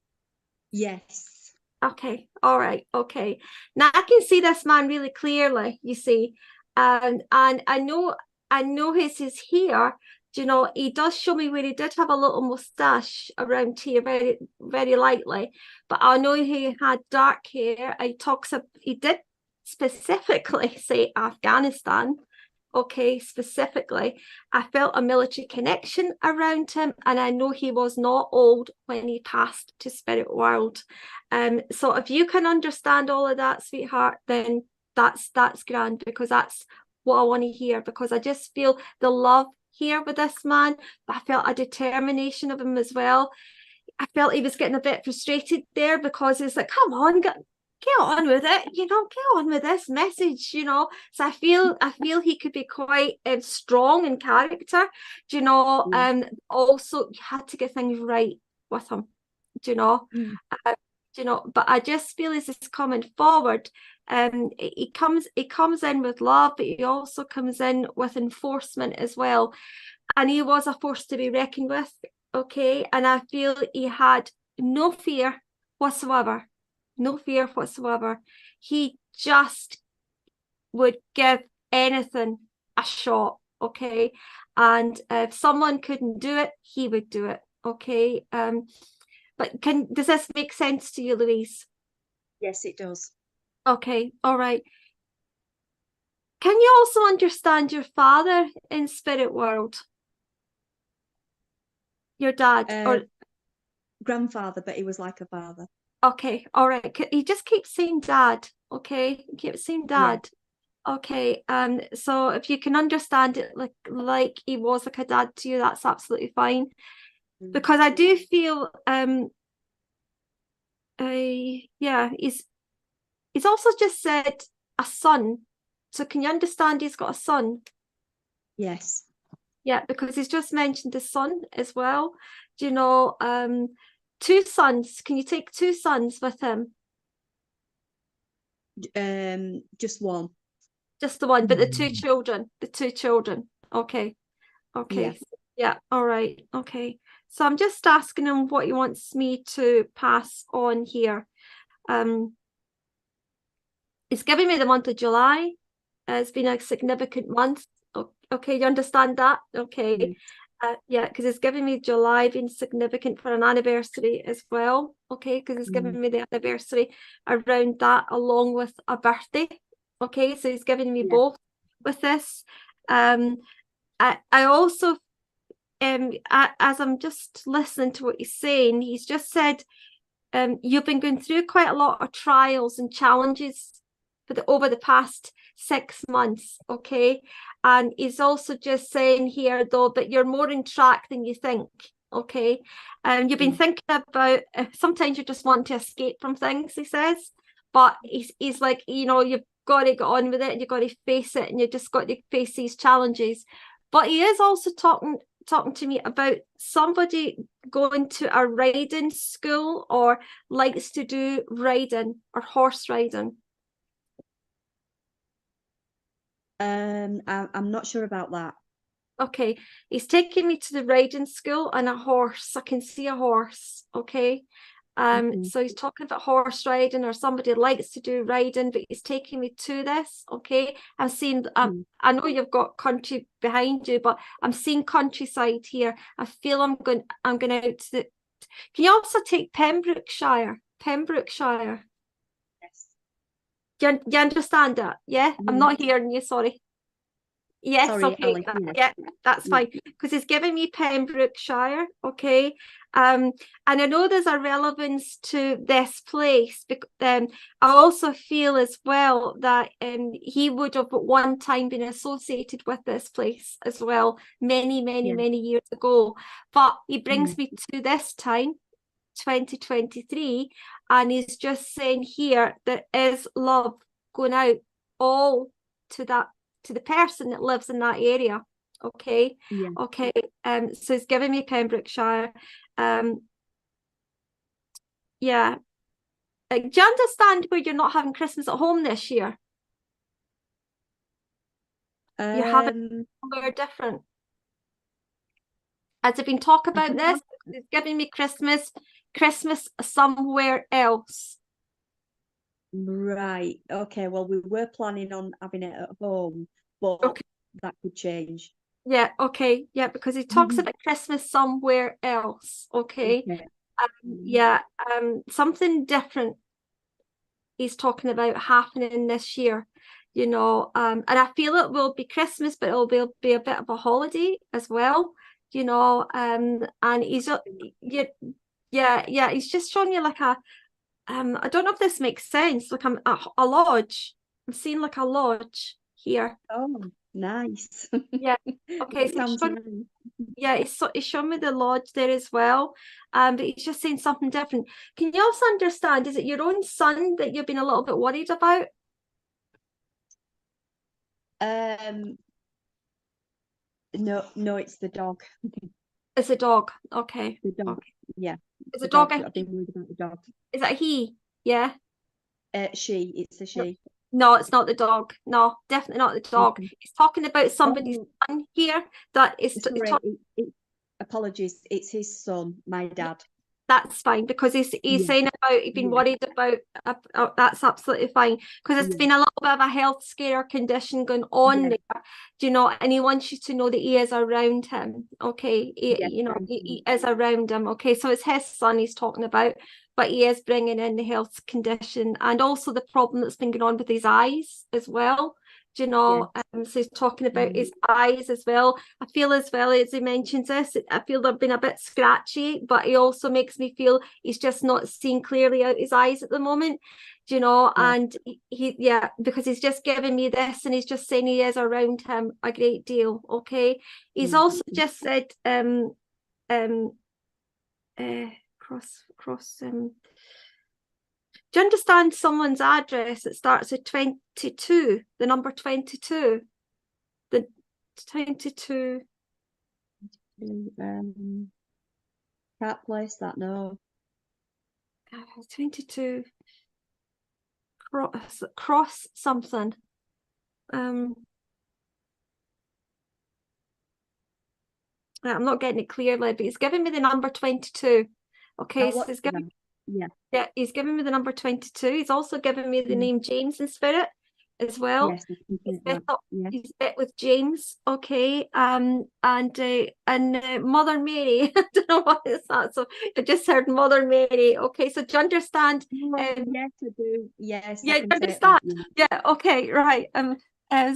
Yes. Okay, all right, okay. Now I can see this man really clearly, you see. And I know he's here. Do you know, he does show me where he did have a little mustache around here, very, very lightly. But I know he had dark hair. He did specifically say Afghanistan. Okay, specifically. I felt a military connection around him, and I know he was not old when he passed to spirit world. So if you can understand all of that, sweetheart, then that's grand, because that's what I want to hear, because I just feel the love here with this man, but I felt a determination of him as well. I felt he was getting a bit frustrated there, because it's like, come on, get on with it, you know, get on with this message, you know. So I feel he could be quite strong in character, do you know. Also you had to get things right with him, do you know. You know, but I just feel as it's coming forward, he comes in with love, but he also comes in with enforcement as well, and he was a force to be reckoned with. Okay, and I feel he had no fear whatsoever. He just would give anything a shot. Okay, and if someone couldn't do it, he would do it. Okay, but does this make sense to you, Louise? Yes, it does. Okay, all right. Can you also understand your father in spirit world? Your dad or grandfather, but he was like a father. Okay, all right. He just keeps saying dad. Okay, he keeps saying dad. Yeah. Okay, so if you can understand it like he was like a dad to you, that's absolutely fine. Because I do feel yeah, he's also just said a son. So can you understand he's got a son? Yes. Yeah, because he's just mentioned the son as well. Do you know, 2 sons? Can you take 2 sons with him? Just one. Just the one, but the 2 children. The 2 children. Okay. Okay. Yeah. All right. Okay. So I'm just asking him what he wants me to pass on here. He's giving me the month of July. It's been a significant month. Okay, you understand that? Okay. Yeah, because it's giving me July being significant for an anniversary as well. Okay, because it's giving me the anniversary around that, along with a birthday. Okay, so he's giving me both with this. I also, as I'm just listening to what he's saying, he's just said, you've been going through quite a lot of trials and challenges over the past 6 months, okay? And he's also just saying here, though, that you're more in track than you think, okay? You've been thinking about, sometimes you just want to escape from things, he says, but he's like, you know, you've got to get on with it, and you've got to face it, and you just got to face these challenges. But he is also talking to me about somebody going to a riding school, or likes to do riding or horse riding. I'm not sure about that. Okay, he's taking me to the riding school and a horse. I can see a horse. Okay, so he's talking about horse riding, or somebody likes to do riding, but he's taking me to this. Okay, I'm seeing. I know you've got country behind you, but I'm seeing countryside here. I feel I'm going out to the. Can you also take Pembrokeshire? Pembrokeshire. You understand that? Yeah, I'm not hearing you, sorry. Yes, sorry, okay, yeah, that's fine, because he's giving me Pembrokeshire, okay. And I know there's a relevance to this place, I also feel as well that he would have at one time been associated with this place as well, many years ago. But he brings me to this time, 2023, and he's just saying here there is love going out all to that to the person that lives in that area. Okay. Yeah. Okay. So it's giving me Pembrokeshire. Yeah. Do you understand where you're not having Christmas at home this year? You're having somewhere different. Has it been talk about this? It's giving me Christmas somewhere else. Right. Okay. Well, we were planning on having it at home, but Okay. that could change. Yeah. Okay. Yeah, because he talks about Christmas somewhere else. Okay. Okay. Yeah. Something different he's talking about happening this year, you know, and I feel it will be Christmas, but it'll be a bit of a holiday as well, you know, and he's he's just showing you like a I don't know if this makes sense, like a lodge. I'm seeing like a lodge here. Oh, nice. Yeah. Okay. That sounds nice. Yeah, he's showing me the lodge there as well. But he's just saying something different. Can you also understand, is it your own son that you've been a little bit worried about? No, it's the dog. It's a dog. Okay. The dog. Okay. Yeah. Is The a dog I've been worried about the dog. Is that he? Yeah. It's a she. No, it's not the dog. No, definitely not the dog. He's talking about somebody's son here that is Sorry, apologies. It's his son, my dad. That's fine, because he's saying about he's been worried about that's absolutely fine, because it's been a little bit of a health scare or condition going on there, do you know, and he wants you to know that he is around him. Okay. He is around him. Okay, so it's his son he's talking about, but he is bringing in the health condition and also the problem that's been going on with his eyes as well. Do you know, so he's talking about his eyes as well. I feel as well as he mentions this, I feel they've been a bit scratchy, but he also makes me feel he's just not seeing clearly out his eyes at the moment, do you know, and because he's just giving me this and he's just saying he is around him a great deal. Okay. He's also just said, do you understand someone's address that starts with 22, the number 22? The 22. Can't place that, no. 22. Cross something. I'm not getting it clearly, but he's giving me the number 22. Okay, so he's giving he's giving me the number 22. He's also giving me the name James in spirit as well. Yes, he's met with James. Okay, and Mother Mary. I don't know what is that. So I just heard Mother Mary. Okay, so do you understand? Yes, I do. Yes. Yeah, you understand. Yeah. Okay. Right.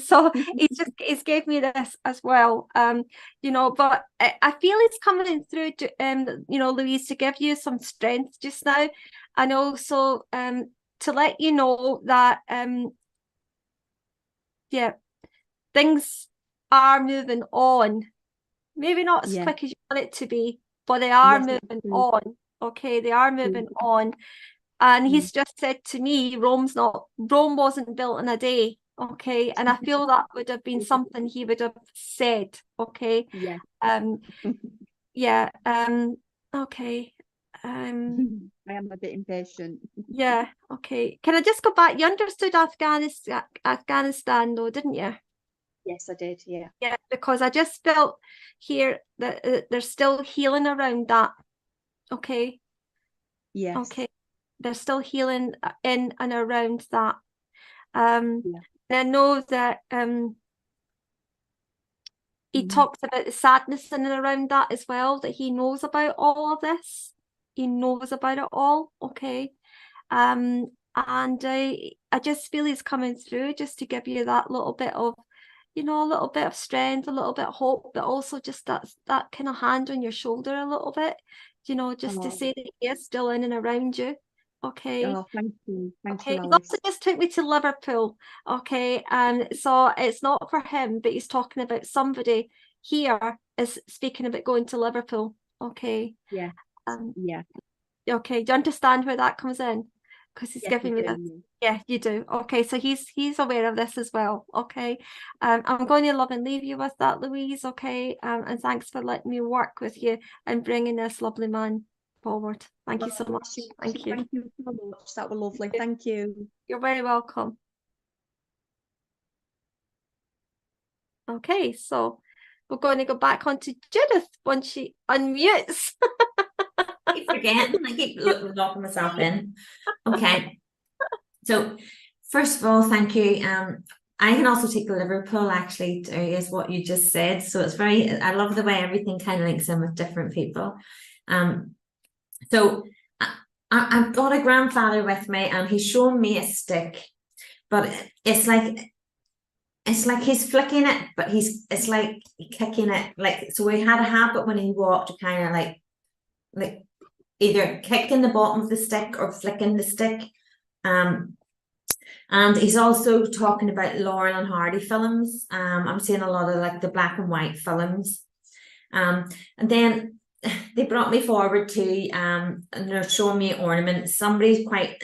So he's gave me this as well. You know, but I feel it's coming through to you know, Louise, to give you some strength just now, and also to let you know that things are moving on. Maybe not as quick as you want it to be, but they are moving on. Okay, they are moving on. And he's just said to me, Rome wasn't built in a day. Okay, and I feel that would have been something he would have said. Okay. Yeah. Okay. I am a bit impatient. Yeah. Okay. Can I just go back? You understood Afghanistan, though, didn't you? Yes, I did. Yeah. Yeah, because I just felt here that there's still healing around that. Okay. Yes. Okay. There's still healing in and around that. And I know that he talks about the sadness in and around that as well, that he knows about all of this. He knows about it all. Okay. And I just feel he's coming through just to give you that little bit of, you know, a little bit of strength, a little bit of hope, but also just that kind of hand on your shoulder a little bit, you know, just to say that he is still in and around you. Okay. Oh, thank you. Thank you, He Alice. also just took me to Liverpool. Okay. So it's not for him, but he's talking about somebody here is speaking about going to Liverpool. Okay. Yeah. Okay. Do you understand where that comes in? because he's Yes, giving we me do, this. yeah. Yeah, you do. Okay, so he's aware of this as well. Okay. I'm going to love and leave you with that, Louise. Okay. And thanks for letting me work with you and bringing this lovely man forward. Thank you so much. Thank you. Thank you so much. That was lovely. Thank you. You're very welcome. Okay, so we're going to go back onto Judith when she unmutes. I keep forgetting. I keep locking myself in. Okay. So first of all, thank you. I can also take the Liverpool actually too, is what you just said. So it's very, I love the way everything kind of links in with different people. So I've got a grandfather with me and he's showing me a stick, but it's like he's flicking it, but it's like kicking it. Like, so we had a habit when he walked to kind of like either kicking the bottom of the stick or flicking the stick. And he's also talking about Laurel and Hardy films. I'm seeing a lot of like the black and white films. And then they brought me forward to and they're showing me ornaments. Somebody's quite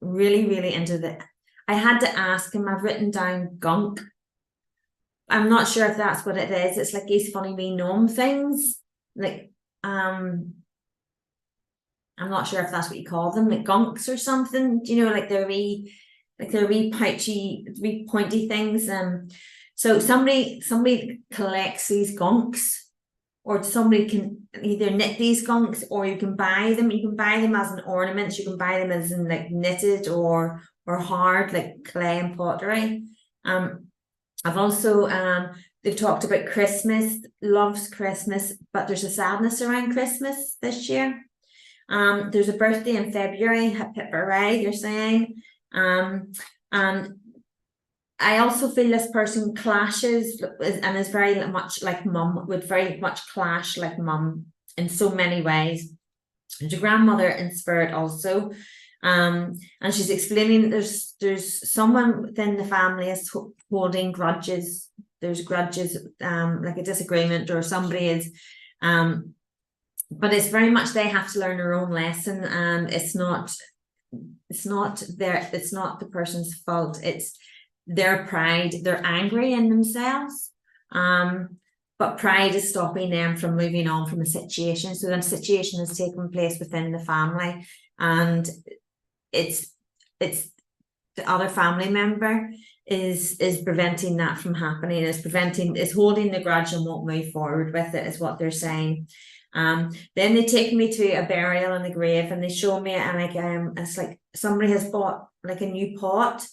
really into the. I had to ask him. I've written down gunk. I'm not sure if that's what it is. It's like these funny wee gnome things. Like I'm not sure if that's what you call them, like gunks or something. Do you know, like they're wee pouchy, wee pointy things. So somebody collects these gunks, or somebody can either knit these gunks, or you can buy them. You can buy them as an ornament. You can buy them as in like knitted or hard, like clay and pottery. I've also they've talked about Christmas, loves Christmas, but there's a sadness around Christmas this year. There's a birthday in February, hip hip hooray, you're saying. And I also feel this person clashes and is very much like mum, would very much clash like mum in so many ways. There's a grandmother in spirit also. And she's explaining there's someone within the family is holding grudges. There's grudges, like a disagreement, or somebody is, but it's very much they have to learn their own lesson, and it's not the person's fault. It's their pride. They're angry in themselves, but pride is stopping them from moving on from a situation. So the situation has taken place within the family, and it's the other family member is preventing that from happening, is holding the grudge and won't move forward with it, is what they're saying. Then they take me to a burial in the grave, and they show me, and like it's like somebody has bought like a new pot,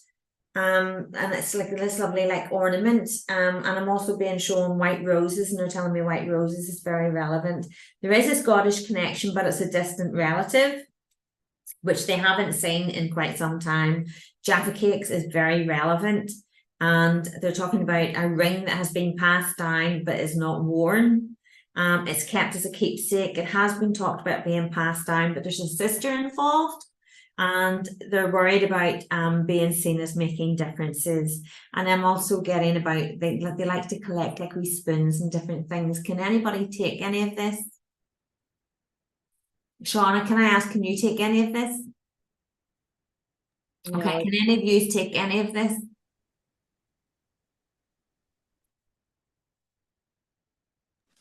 and it's like this lovely like ornament, and I'm also being shown white roses, and they're telling me white roses is very relevant. There is a Scottish connection, but it's a distant relative, which they haven't seen in quite some time. Jaffa cakes is very relevant, and they're talking about a ring that has been passed down but is not worn. It's kept as a keepsake. It has been talked about being passed down, but there's a sister involved, and they're worried about being seen as making differences. And I'm also getting about they like to collect like wee spoons and different things. Can anybody take any of this? Shauna, can I ask, can you take any of this? No. Okay, can any of you take any of this?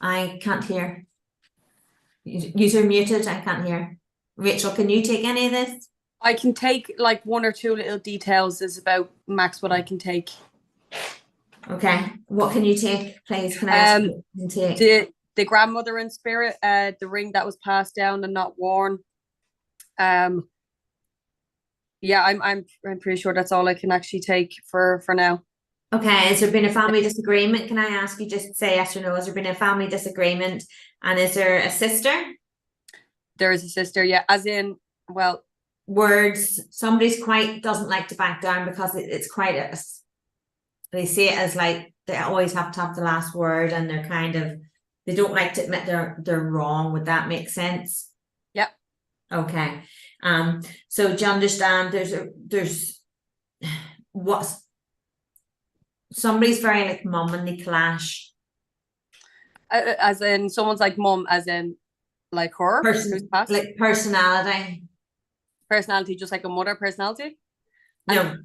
I can't hear. You're muted, I can't hear. Rachel, can you take any of this? I can take like one or two little details is about max what I can take. Okay, what can you take, please? Can I ask what you can take? The grandmother in spirit, the ring that was passed down and not worn. Yeah, I'm pretty sure that's all I can actually take for now. Okay, has there been a family disagreement? Can I ask you just say yes or no? Has there been a family disagreement, and is there a sister? There is a sister, yeah, as in, well, words. Somebody's quite doesn't like to back down because it's quite a, they see it as like they always have to have the last word, and they're kind of, they don't like to admit they're wrong. Would that make sense? Yep. Okay. So do you understand there's what's somebody's very like mum and they clash. As in someone's like mum, as in like her who's passed? Like personality. Personality, just like a mother personality? No,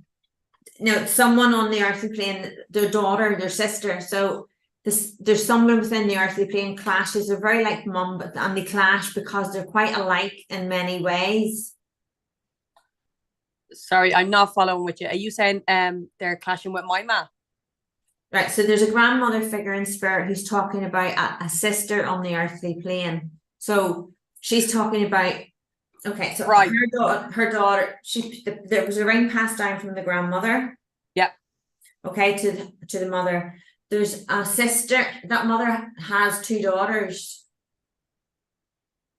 someone on the earthly plane, their daughter, their sister. So there's someone within the earthly plane clashes. They're very like mum, and they clash because they're quite alike in many ways. Sorry, I'm not following with you. Are you saying they're clashing with my ma? Right, so there's a grandmother figure in spirit who's talking about a sister on the earthly plane. So she's talking about, okay, so right. her daughter, there was a ring passed down from the grandmother. Yeah. Okay, to the mother. There's a sister. That mother has 2 daughters.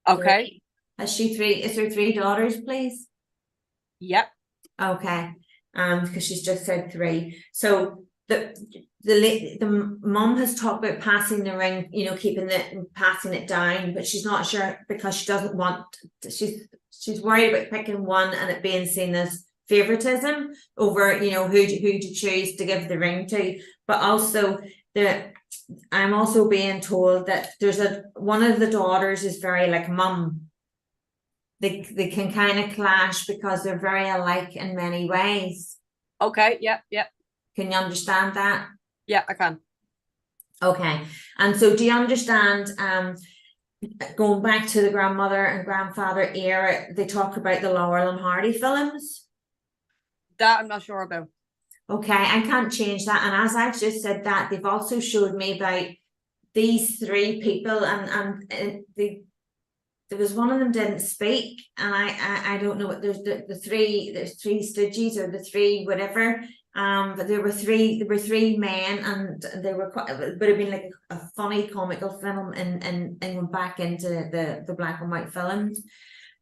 Okay. Has she 3? Is there 3 daughters, please? Yep. Okay. Because she's just said 3. So the mom has talked about passing the ring, you know, passing it down, but she's not sure because she doesn't want. She's worried about picking one and it being seen as favoritism over, you know, who to choose to give the ring to. But also I'm also being told that there's one of the daughters is very like mum. They can kind of clash because they're very alike in many ways. Okay. Yep. Can you understand that? Yeah, I can. Okay. And so do you understand, going back to the grandmother and grandfather era, they talk about the Laurel and Hardy films? That I'm not sure about. Okay, I can't change that. And as I've just said that, they've also showed me about these 3 people and there was one of them didn't speak, and I don't know what there's 3 stooges or the 3 whatever. But there were 3 men, and they were quite, it would have been like a funny comical film and went back into the black and white films.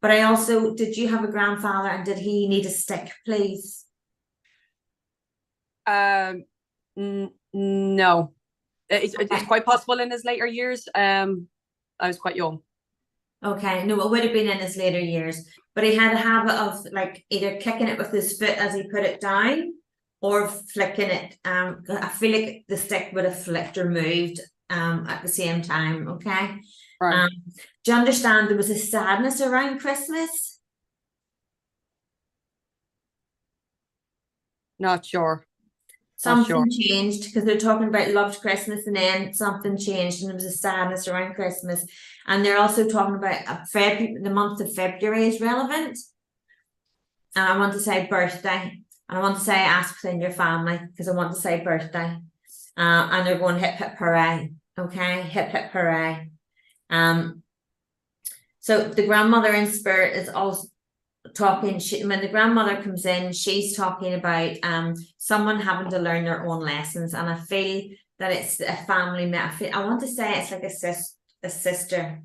But I also, did you have a grandfather and did he need a stick, please? No. It's quite possible in his later years. I was quite young. Okay, no, it would have been in his later years, but he had a habit of like either kicking it with his foot as he put it down or flicking it. I feel like the stick would have flicked or moved at the same time. Okay. Right. Do you understand there was a sadness around Christmas? Not sure. Something changed because they're talking about loved Christmas and then something changed and there was a sadness around Christmas. And they're also talking about the month of February is relevant. And I want to say birthday. And I want to say ask within your family because I want to say birthday. And they're going hip hip hooray. Okay, hip hip hooray. So the grandmother in spirit is also talking, when the grandmother comes in, she's talking about someone having to learn their own lessons, and I feel that it's a family. I want to say it's like a sister.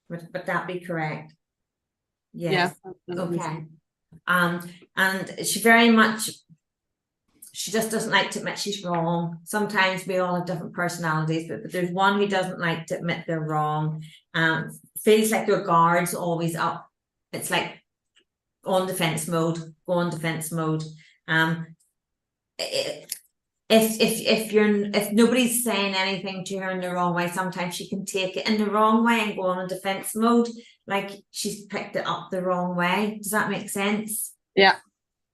Would that be correct? Yes. Yeah. Okay. And she very much, she just doesn't like to admit she's wrong. Sometimes we all have different personalities, but there's one who doesn't like to admit they're wrong. Feels like their guard's always up. It's like on defense mode, go on defense mode. If nobody's saying anything to her in the wrong way, sometimes she can take it in the wrong way and go on a defense mode, like she's picked it up the wrong way. Does that make sense? Yeah.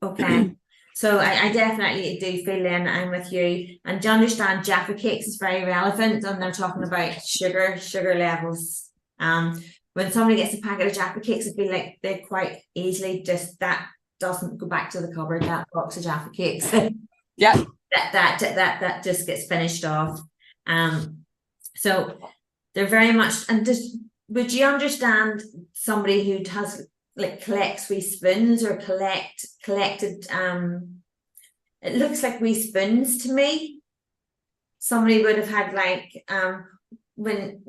Okay. So I definitely do feel then I'm with you. And do you understand Jaffa cakes is very relevant, and they're talking about sugar levels. When somebody gets a packet of Jaffa cakes, it'd be like they quite easily just, that doesn't go back to the cupboard, that box of Jaffa cakes. Yeah. That just gets finished off. So they're very much, and just, would you understand somebody who has like collects wee spoons or collected it looks like wee spoons to me. Somebody would have had like when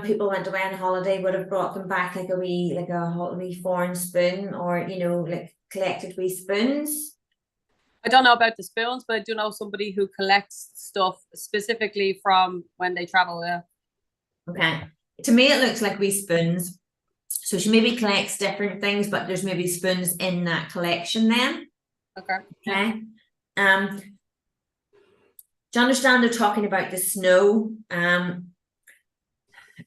people went away on holiday would have brought them back like a wee foreign spoon, or you know, like collected wee spoons. I don't know about the spoons, but I do know somebody who collects stuff specifically from when they travel. Yeah. Okay. To me, it looks like wee spoons. So she maybe collects different things, but there's maybe spoons in that collection then. Okay. Okay. Do you understand they're talking about the snow?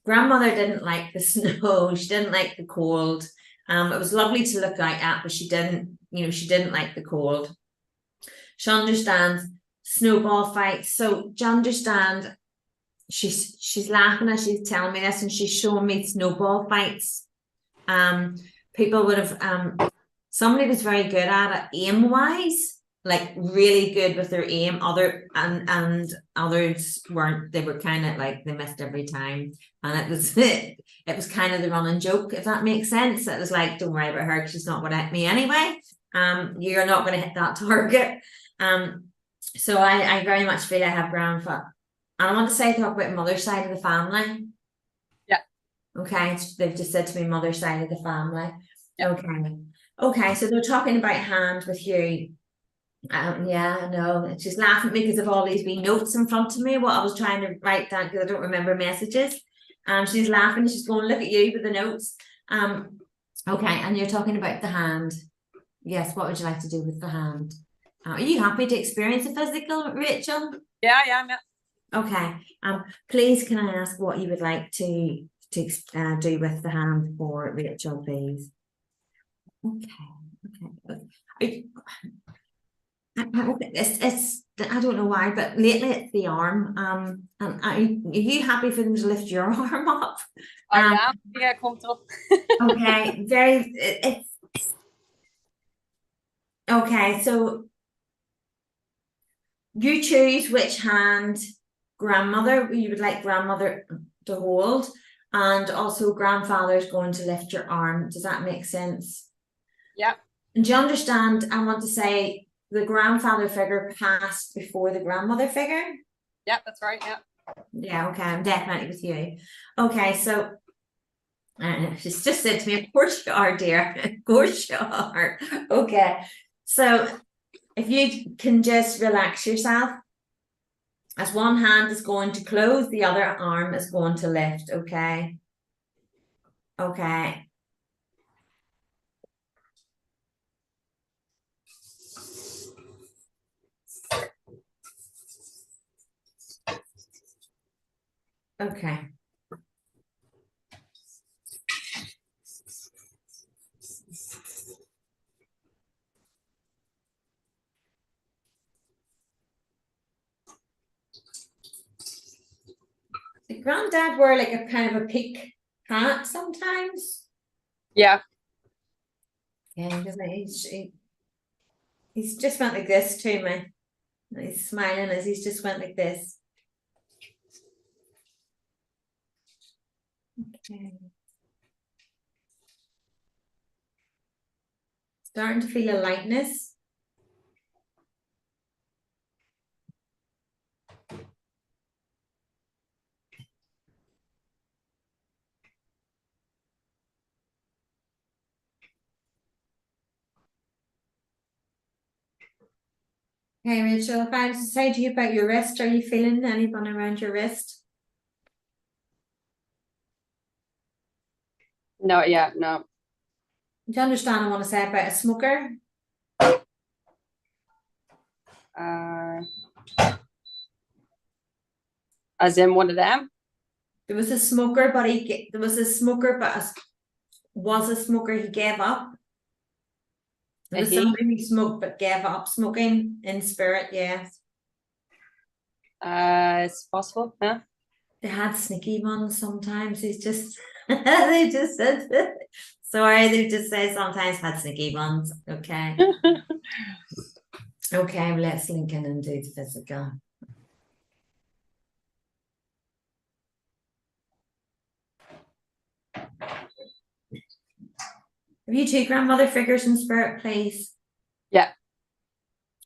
Grandmother didn't like the snow. She didn't like the cold. It was lovely to look out at, but she didn't, she didn't like the cold. She understands snowball fights. So do you understand? She's laughing as she's telling me this, and she's showing me snowball fights. People would have somebody was very good at it aim wise, like really good with their aim. And others weren't. They were kind of like they missed every time, and it was kind of the running joke, if that makes sense. It was like, don't worry about her, she's not going to hit me anyway. You're not going to hit that target. So I very much feel I have grandfather. And I want to talk about mother's side of the family. Yeah. Okay, they've just said to me mother's side of the family. Okay, so they're talking about hand with you. Yeah, I know. She's laughing at me because of all these wee notes in front of me, what I was trying to write down because I don't remember messages. She's laughing, she's going, look at you with the notes. Okay, and you're talking about the hand. Yes, what would you like to do with the hand? Are you happy to experience the physical, Rachel? Yeah, I am, yeah. Okay. Please can I ask what you would like to do with the hand for Rachel, please? Okay. It's I don't know why, but lately it's the arm. And are you happy for them to lift your arm up? I am. Yeah, comfortable. Okay. Okay. So you choose which hand grandmother you would like grandmother to hold, and also grandfather's going to lift your arm. Does that make sense? Yeah. And do you understand? I want to say the grandfather figure passed before the grandmother figure. Yeah, that's right. Yeah. Yeah. Okay. I'm definitely with you. Okay. So she's just said to me, of course you are, dear. Of course you are. Okay. So if you can just relax yourself, as one hand is going to close, the other arm is going to lift. Okay. Okay. Okay. Did Granddad wear like a kind of a peak hat sometimes? Yeah. Yeah, because he's just went like this to me. He's smiling as he's just went like this. Okay. Starting to feel a lightness. Hey Rachel, if I was to say to you about your wrist, are you feeling anything around your wrist? No, yeah, no. Do you understand I want to say about a smoker? As in one of them? There was a smoker, but he gave up. There was somebody who smoked but gave up smoking in spirit, yes. It's possible, yeah. They had sneaky ones sometimes. He's just they just said sorry, they just say sometimes had sneaky ones. Okay. Okay, let's link in and do the physical. Have you two grandmother figures in spirit, please? Yeah.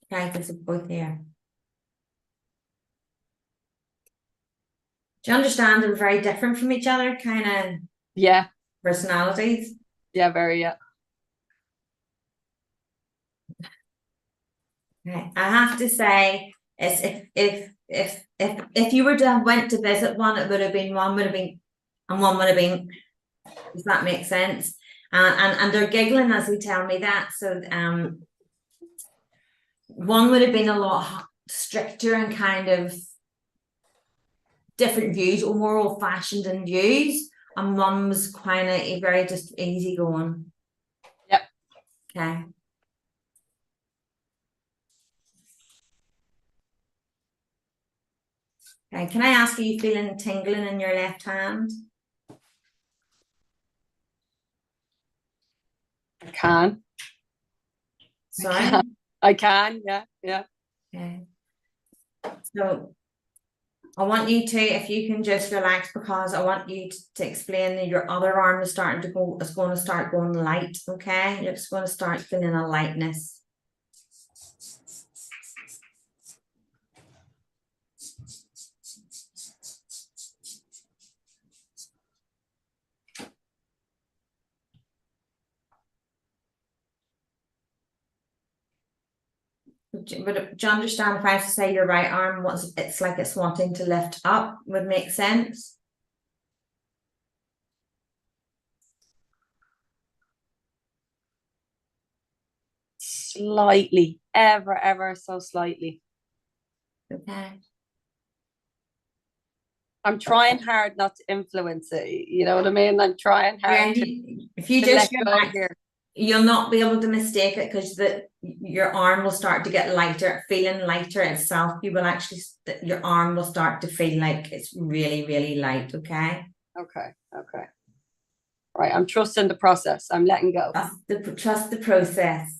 Okay, because they're both here. Do you understand they're very different from each other, kind of? Yeah. Personalities? Yeah, very, yeah. Okay. I have to say, if you were to have went to visit one, it would have been one would have been, and one would have been. Does that make sense? And they're giggling as they tell me that. So one would have been a lot stricter and kind of different views, or more old-fashioned in views, and one was kind of very just easygoing. Okay. Okay, can I ask, are you feeling tingling in your left hand? I can. Sorry? I can, yeah. Okay. So I want you to, if you can just relax, because I want you to explain that your other arm is starting to go, it's going to start going light, okay? You're just going to start feeling a lightness. But do you understand if I have to say your right arm wants, it's like it's wanting to lift up, would make sense? Slightly, ever so slightly. Okay. I'm trying hard not to influence it. You know what I mean? I'm trying hard If you to just let go here. you'll not be able to mistake it, because your arm will start to get lighter, feeling lighter itself. You will actually, your arm will start to feel like it's really, really light. Okay. Okay. Right, I'm trusting the process. I'm letting go. Trust the process.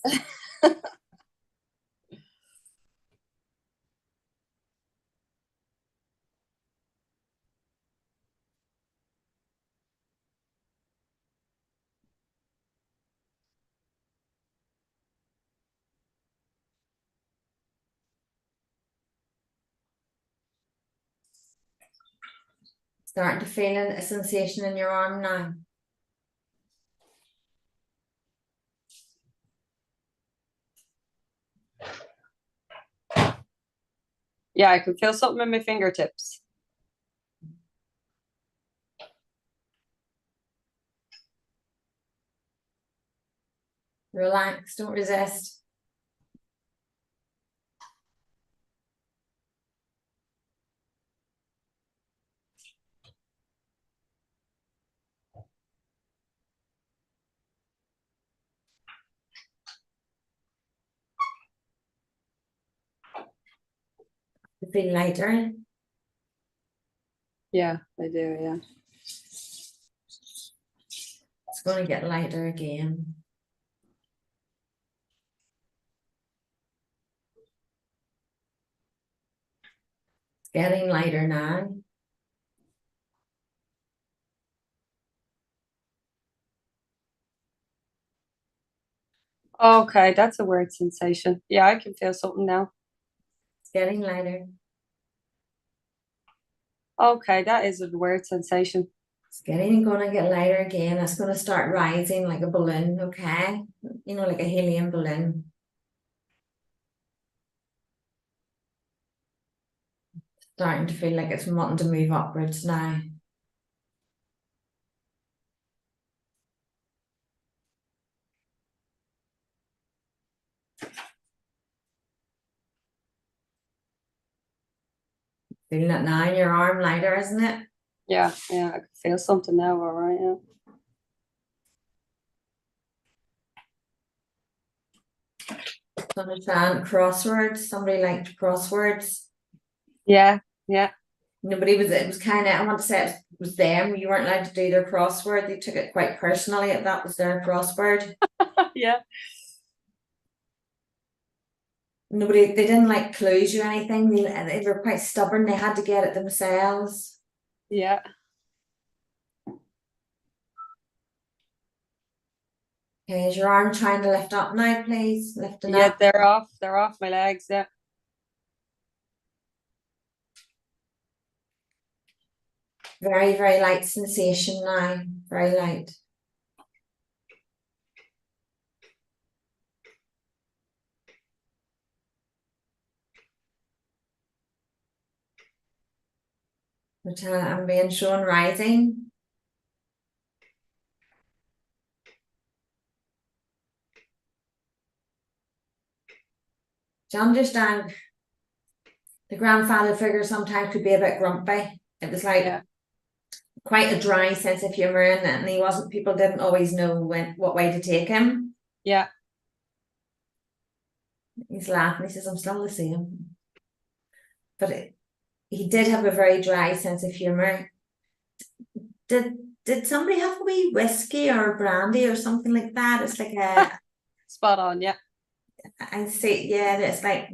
Starting to feel a sensation in your arm now. Yeah, I can feel something in my fingertips. Relax, don't resist. You feel lighter. Yeah, I do, yeah. It's going to get lighter again. It's getting lighter now. Okay, that's a weird sensation. Yeah, I can feel something now. It's getting lighter. Okay, that is a weird sensation. It's going to get lighter again. It's going to start rising like a balloon, okay? You know, like a helium balloon. Starting to feel like it's wanting to move upwards now. Feeling it now in your arm lighter, isn't it? Yeah, I can feel something now, all right, yeah. Understand crosswords. Somebody liked crosswords. Yeah. Nobody was. It was kind of. I want to say it was them. You weren't allowed to do their crossword. They took it quite personally. If that was their crossword. Yeah. Nobody. They didn't like clues or anything. They were quite stubborn. They had to get it themselves. Yeah. Okay, is your arm trying to lift up now, please? Lifting Yeah, up. they're off my legs, yeah. Very, very light sensation now. Very light. I'm being shown rising. Do you understand? The grandfather figure sometimes could be a bit grumpy. It was like quite a dry sense of humor, and he wasn't. People didn't always know what way to take him. Yeah. He's laughing. He says, I'm still the same. But he did have a very dry sense of humor. Did somebody have a wee whiskey or brandy or something like that? It's like a, Spot on, yeah. I say, yeah, it's like,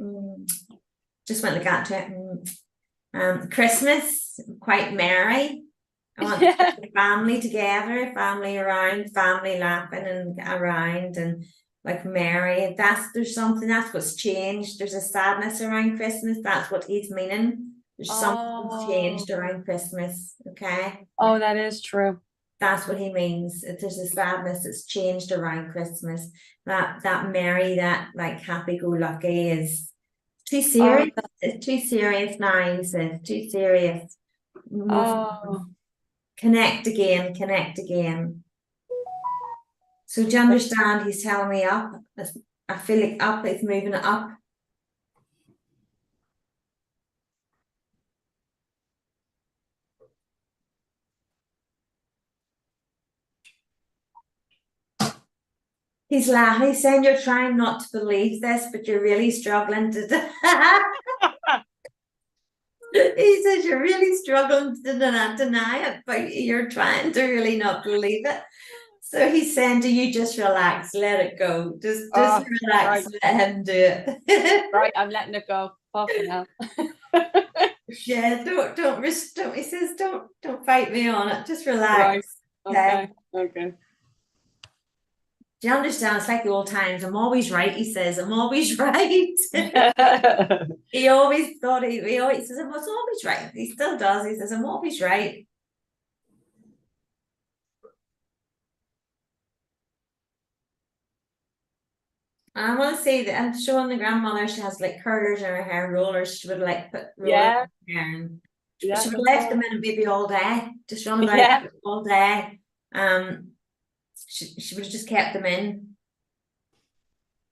just went like that to it. Christmas, quite merry. I want to get the family together, family around, family laughing and around and like merry. There's something, that's what's changed. There's a sadness around Christmas. That's what he's meaning. There's something changed around Christmas. Okay. Oh, that is true. That's what he means. There's a sadness that's changed around Christmas. That merry, that like happy-go-lucky is too serious. It's too serious now, he says. Too serious. Connect again, connect again. So do you understand? He's telling me up. I feel like up, it's moving up. He's laughing. He's saying you're trying not to believe this, but you're really struggling to. He says you're really struggling to deny it, but you're trying to really not believe it. So he's saying, do you just relax, let it go. Just relax, right. let him do it. Right, I'm letting it go. Fucking hell. Yeah, don't he says don't fight me on it. Just relax. Right. Okay. Do you understand? It's like the old times. I'm always right, he says. I'm always right. He always thought he always says, I was always right. He still does. He says, I'm always right. I want to say that I'm showing the grandmother, she has like curlers in her hair, rollers. She would like put rollers in her hair and she would left them in a baby all day, just run about all day. She would have just kept them in.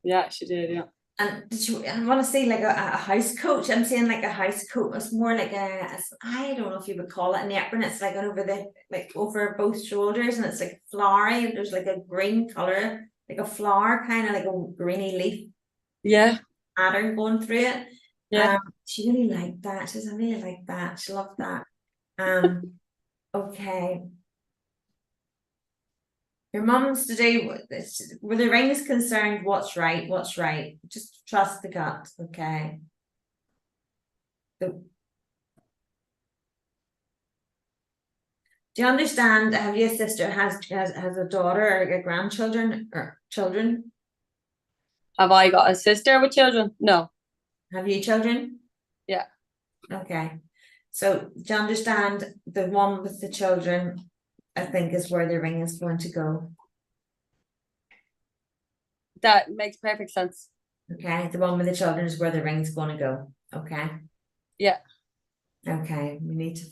Yeah, she did, yeah. And I want to say like a house coat. I'm saying like a house coat. It's more like I don't know if you would call it an apron. It's like over both shoulders, and it's like flowery. And there's like a green color, like a flower, kind of like a greeny leaf. Yeah. Pattern going through it. Yeah. She really liked that. She says, I really like that. She loved that. Okay. Your mum's today, were the rings concerned? What's right? What's right? Just trust the gut, okay? Do you understand? Have your sister has a daughter or a grandchildren or children? Have I got a sister with children? No. Have you children? Yeah. Okay. So do you understand the one with the children, I think is where the ring is going to go. That makes perfect sense. Okay, the one with the children is where the ring's going to go. Okay. Yeah. Okay, we need to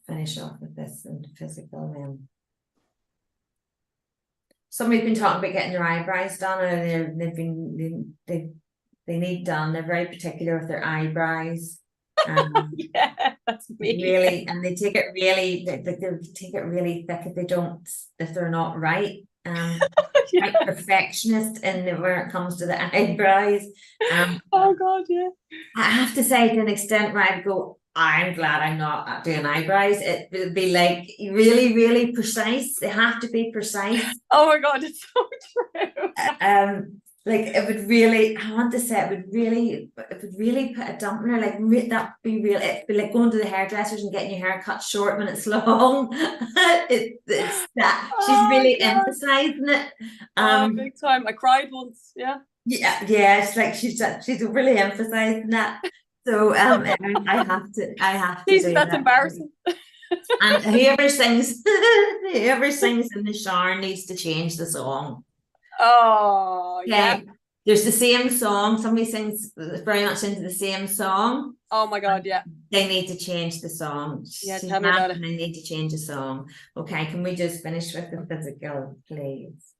finish off with this and physical now. Somebody's been talking about getting their eyebrows done, and they need done. They're very particular with their eyebrows. Yeah, that's me. Really, and they take it really, they take it really thick if they're not right. Like perfectionist where it comes to the eyebrows. Oh God, yeah. I have to say, to an extent where I go, I'm glad I'm not doing eyebrows. It would be like really, really precise. They have to be precise. Oh my God, it's so true. Like it would really, I want to say it would really put a dampener, like that be real. It'd be like going to the hairdressers and getting your hair cut short when it's long. It's that she's really emphasizing it. Big time. I cried once, yeah. Yeah, it's like she's really emphasizing that. So I have to Jesus, do that's that. embarrassing. And whoever sings in the shower needs to change the song. Oh, yeah. There's the same song. Somebody sings very much into the same song. Oh my God, yeah. They need to change the song. Yeah, tell me about it. They need to change the song. Okay, can we just finish with the physical, please?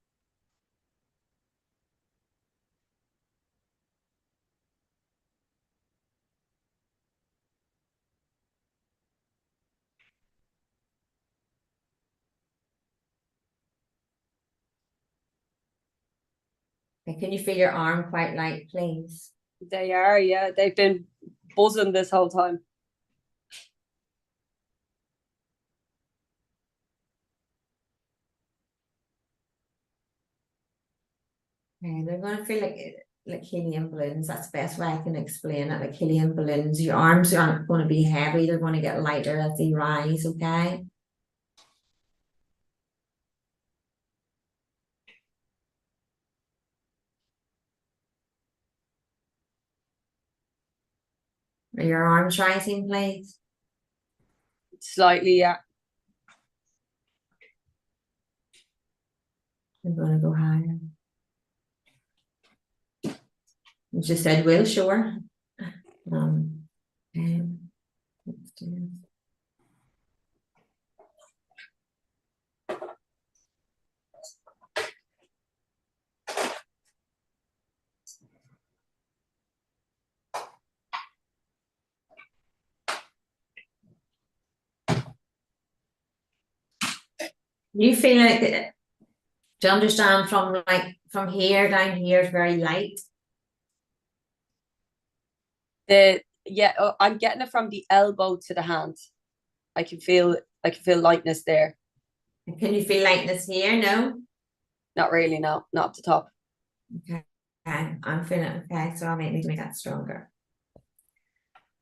Okay, can you feel your arm quite light, please? They are, yeah. They've been buzzing this whole time. Okay, they're gonna feel like helium balloons. That's the best way I can explain it. Like helium balloons. Your arms aren't going to be heavy. They're going to get lighter as they rise. Okay. Are your arms rising, please? Slightly, yeah. I'm gonna go higher. You just said will, sure. And let's do this. You feel like to understand from here down here is very light. I'm getting it from the elbow to the hand. I can feel lightness there. Can you feel lightness here? No. Not really, no, not up the top. Okay, I'm feeling okay, so I might need to make that stronger.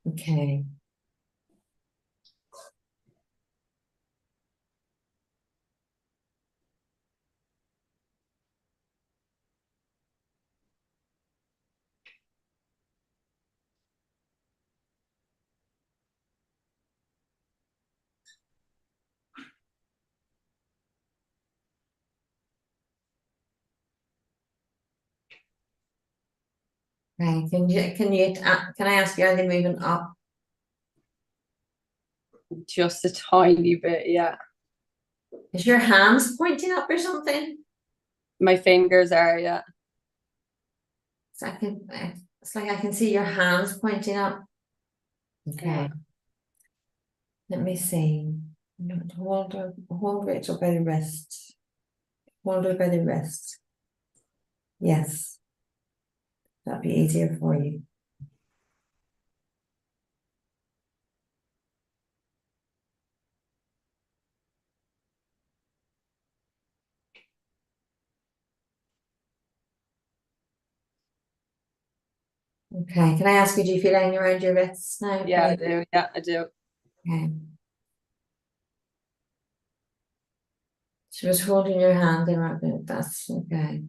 Okay. Okay, can I ask you, are they moving up? Just a tiny bit, yeah. Is your hands pointing up or something? My fingers are, yeah. So it's like I can see your hands pointing up. Okay. Yeah. Let me see. Hold Rachel by the wrist. Hold her by the wrist. Yes. That'd be easier for you. Okay, can I ask you, do you feel anything around your wrists now? Yeah, I do. Yeah, I do. Okay. She was holding your hand around it. That's okay.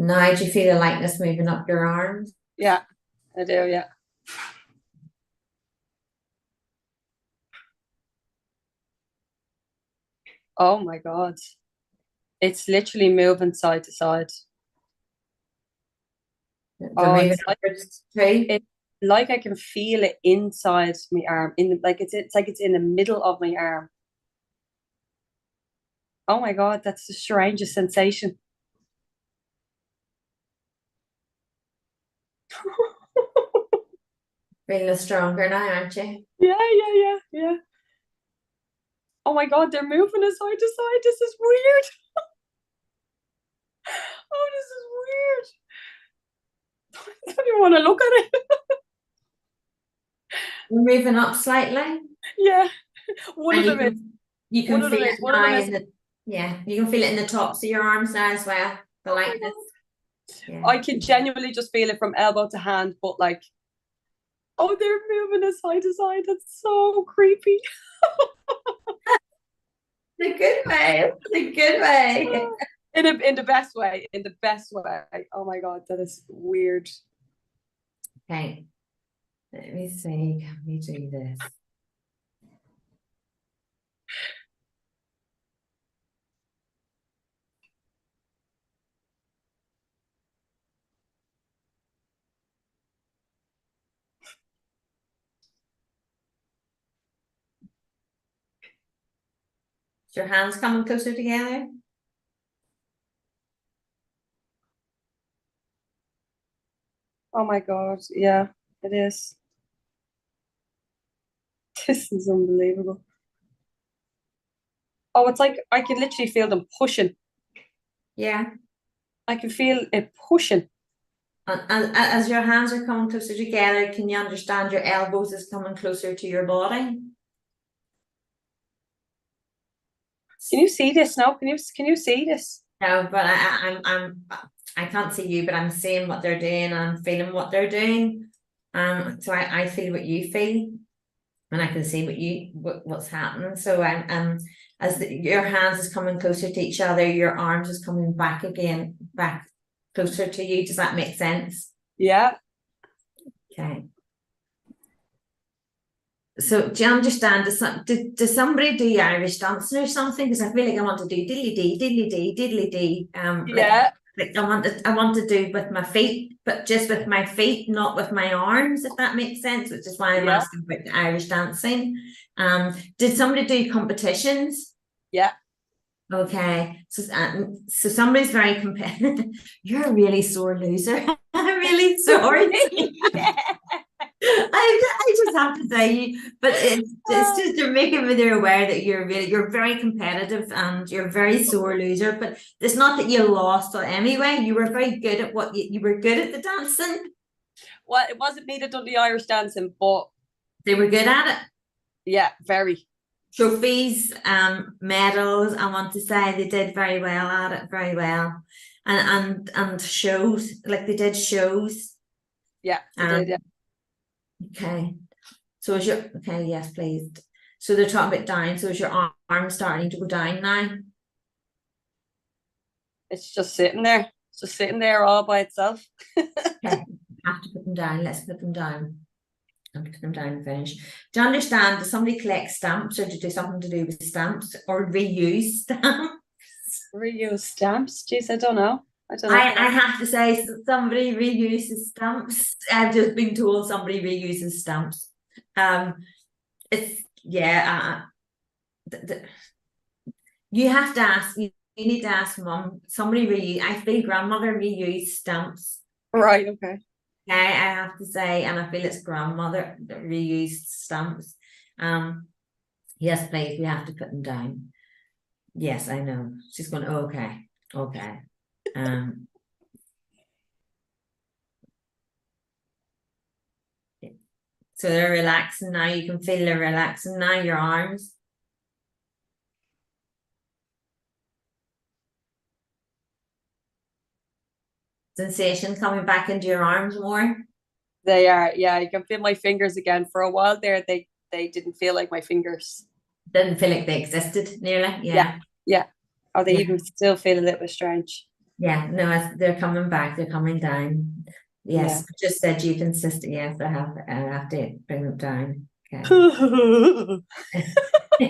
Now do you feel the lightness moving up your arms? Yeah, I do, yeah. Oh my God. It's literally moving side to side. They're Oh, moving upwards too. it's like I can feel it inside my arm, it's like it's in the middle of my arm. Oh my God, that's the strangest sensation. Feeling stronger now, aren't you? Yeah. Oh my God, they're moving us side to side. This is weird. Oh, this is weird. I don't even want to look at it. You're moving up slightly. Yeah. One And of them is. you One can of feel them it is. One of them now is. yeah, you can feel it in the tops of your arms now as well. The Oh my lightness. God. Yeah. I can genuinely just feel it from elbow to hand, but like, oh, they're moving us side to side. That's so creepy. In a good way. In a good way. In the best way. In the best way. Oh my God, that is weird. Okay. Let me see. Can we do this? Is your hands coming closer together? Oh my God, yeah, it is. This is unbelievable. Oh, it's like I can literally feel them pushing. Yeah. I can feel it pushing. And as your hands are coming closer together, can you understand your elbows is coming closer to your body? Can you see this now? Can you see this? No, but I can't see you, but I'm seeing what they're doing and I'm feeling what they're doing. So I feel what you feel, and I can see what's happening. So your hands is coming closer to each other, your arms is coming back again, back closer to you. Does that make sense? Yeah. Okay. So do you understand? Does somebody do Irish dancing or something? Because I feel like I want to do diddly dee, diddly dee, diddly dee. Yeah. Like I want to do with my feet, but just with my feet, not with my arms, if that makes sense, which is why I'm asking about the Irish dancing. Did somebody do competitions? Yeah. Okay, so somebody's very competitive. You're a really sore loser. I'm really sorry. I just have to say, but it's just you're making me aware that you're very competitive and you're a very sore loser. But it's not that you lost anyway. You were very good at what you were good at the dancing. Well, it wasn't me that done the Irish dancing, but they were good at it. Yeah, very. Trophies, medals. I want to say they did very well at it, very well, and shows, like they did shows. Yeah, they did. Yeah. Okay, so is your yes, please. So they're talking about down. So is your arm starting to go down now? It's just sitting there. It's just sitting there all by itself. Okay, have to put them down. Let's put them down. I'll put them down and finish. Do you understand? Does somebody collect stamps, or do something to do with stamps, or reuse stamps? Reuse stamps? Jeez, I don't know. I have to say somebody reuses stamps. I've just been told somebody reuses stamps. It's you have to ask. You need to ask mum. Somebody reuse. I feel grandmother reused stamps. Right. Okay. I have to say, and I feel it's grandmother that reused stamps. Yes, please. We have to put them down. Yes, I know. She's going. Okay. So they're relaxing now. You can feel they're relaxing now. Your arms. Sensation coming back into your arms more. They are. Yeah, you can feel my fingers again. For a while there, they didn't feel like my fingers. Didn't feel like they existed nearly. Yeah. Or they even still feel a little bit strange. Yeah, no, they're coming back. They're coming down. Yes, just said you consistent. Yes, I have to bring them down. Okay.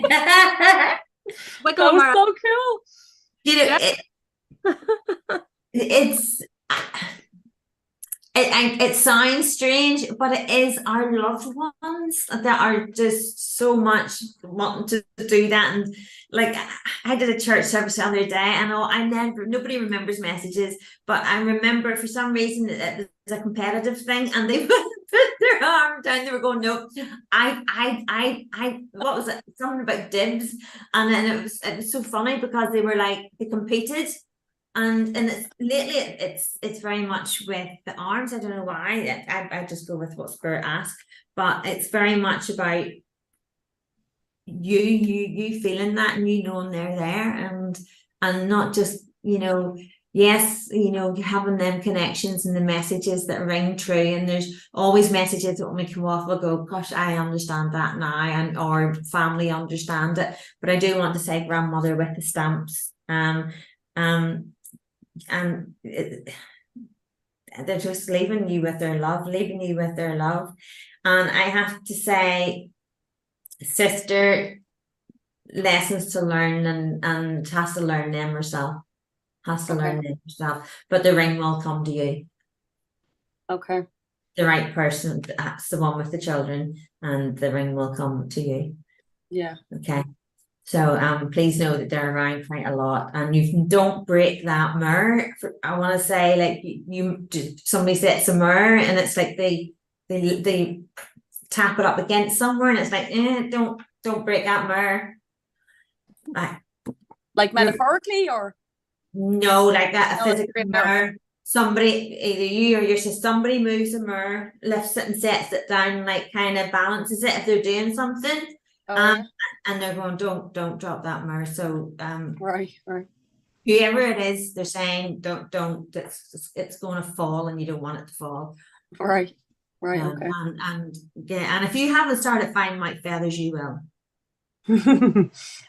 That was so cool. You know, it sounds strange, but it is our loved ones that are just so much wanting to do that. And like I did a church service the other day, and nobody remembers messages, but I remember for some reason it was a competitive thing, and they put their arm down. They were going, no, what was it? Something about dibs, and then it was so funny because they were like they competed. And it's very much with the arms. I don't know why. I just go with what Spirit asks, but it's very much about you feeling that and you knowing they're there, and not just having them connections and the messages that ring true. And there's always messages that when we come off, we'll go, gosh, I understand that now, and our family understand it. But I do want to say grandmother with the stamps. And they're just leaving you with their love. And I have to say, sister, lessons to learn, and has to learn them herself. But the ring will come to you. Okay. The right person, that's the one with the children, and the ring will come to you. Yeah. Okay. So please know that they're around quite a lot, and you don't break that mirror. I want to say, like somebody sets a mirror, and it's like they tap it up against somewhere, and it's like, don't break that mirror. Like metaphorically, or no, like a no, it's a physical great mirror. mirror. Somebody, either you or your sister, somebody moves a mirror, lifts it and sets it down, like kind of balances it if they're doing something. Oh, yeah. And they're going, don't drop that mirror. So Right. whoever it is, they're saying don't it's going to fall and you don't want it to fall. Right. Okay. And yeah, and if you haven't started finding white feathers, you will.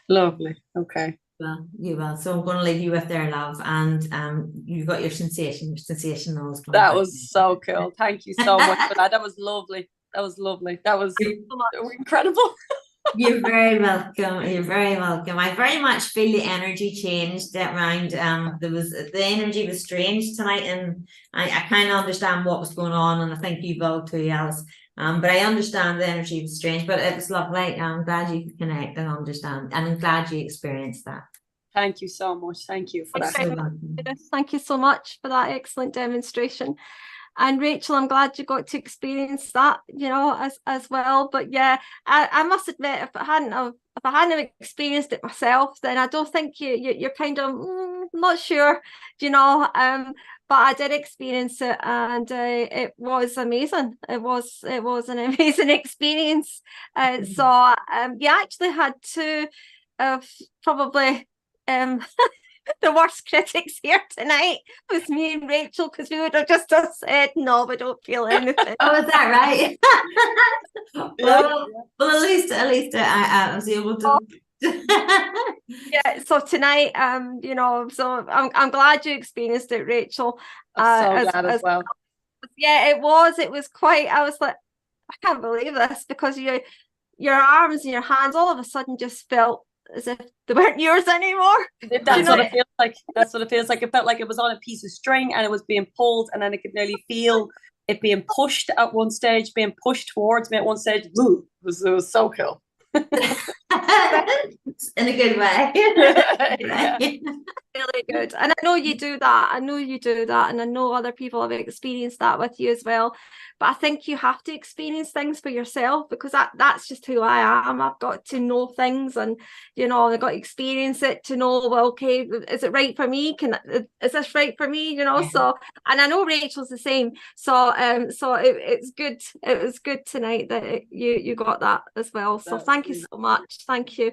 Lovely. Okay. Well, you will. So I'm going to leave you with their love, and you got your sensation. Your sensation knows. That was so cool. Thank you so much for that. That was lovely. That was incredible. You're very welcome. You're very welcome. I very much feel the energy changed around. The energy was strange tonight, and I kind of understand what was going on, and I think you will too, Alice. But I understand the energy was strange, but it was lovely. I'm glad you could connect and understand, and I'm glad you experienced that. Thank you so much. Thank you for that. Thank you so much for that excellent demonstration. And Rachel, I'm glad you got to experience that, you know, as well. But yeah, I must admit, if I hadn't experienced it myself, then I don't think you're kind of not sure, you know. But I did experience it, and it was amazing. It was an amazing experience. So you actually had two of probably the worst critics here tonight was me and Rachel, because we would have just said no, we don't feel anything. Oh, is that right? well, at least I was able to. Yeah, so tonight, you know, so I'm glad you experienced it, Rachel. I'm so glad as well. Yeah, it was quite. I was like, I can't believe this, because your arms and your hands all of a sudden just felt as if they weren't yours anymore. That's what it feels like. That's what it feels like. It felt like it was on a piece of string and it was being pulled, and then I could nearly feel it being pushed at one stage, being pushed towards me at one stage. It was so cool. In a good way. Yeah. Really good. And I know you do that. And I know other people have experienced that with you as well. But I think you have to experience things for yourself, because that's just who I am. I've got to know things, and you know, I've got to experience it to know, well, okay, is it right for me? Is this right for me? You know, yeah. So, and I know Rachel's the same. So it's good. It was good tonight that you got that as well. So thank you so much. Thank you.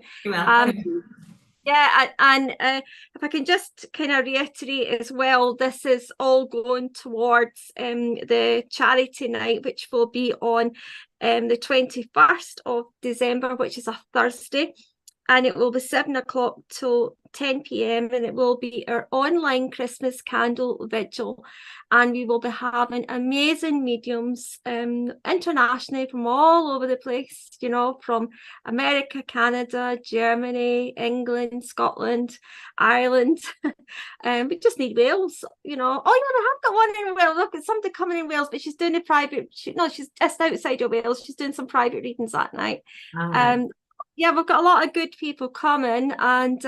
Yeah, and if I can just kind of reiterate as well, this is all going towards the charity night, which will be on the 21st of December, which is a Thursday, and it will be 7 o'clock till 10 p.m. and it will be our online Christmas candle vigil, and we will be having amazing mediums internationally from all over the place, you know, from America, Canada, Germany, England, Scotland, Ireland. We just need Wales, you know. Oh yeah, I have got one in Wales. Look, it's somebody coming in Wales, but she's doing a private, she's just outside of Wales. She's doing some private readings that night. Yeah, we've got a lot of good people coming, and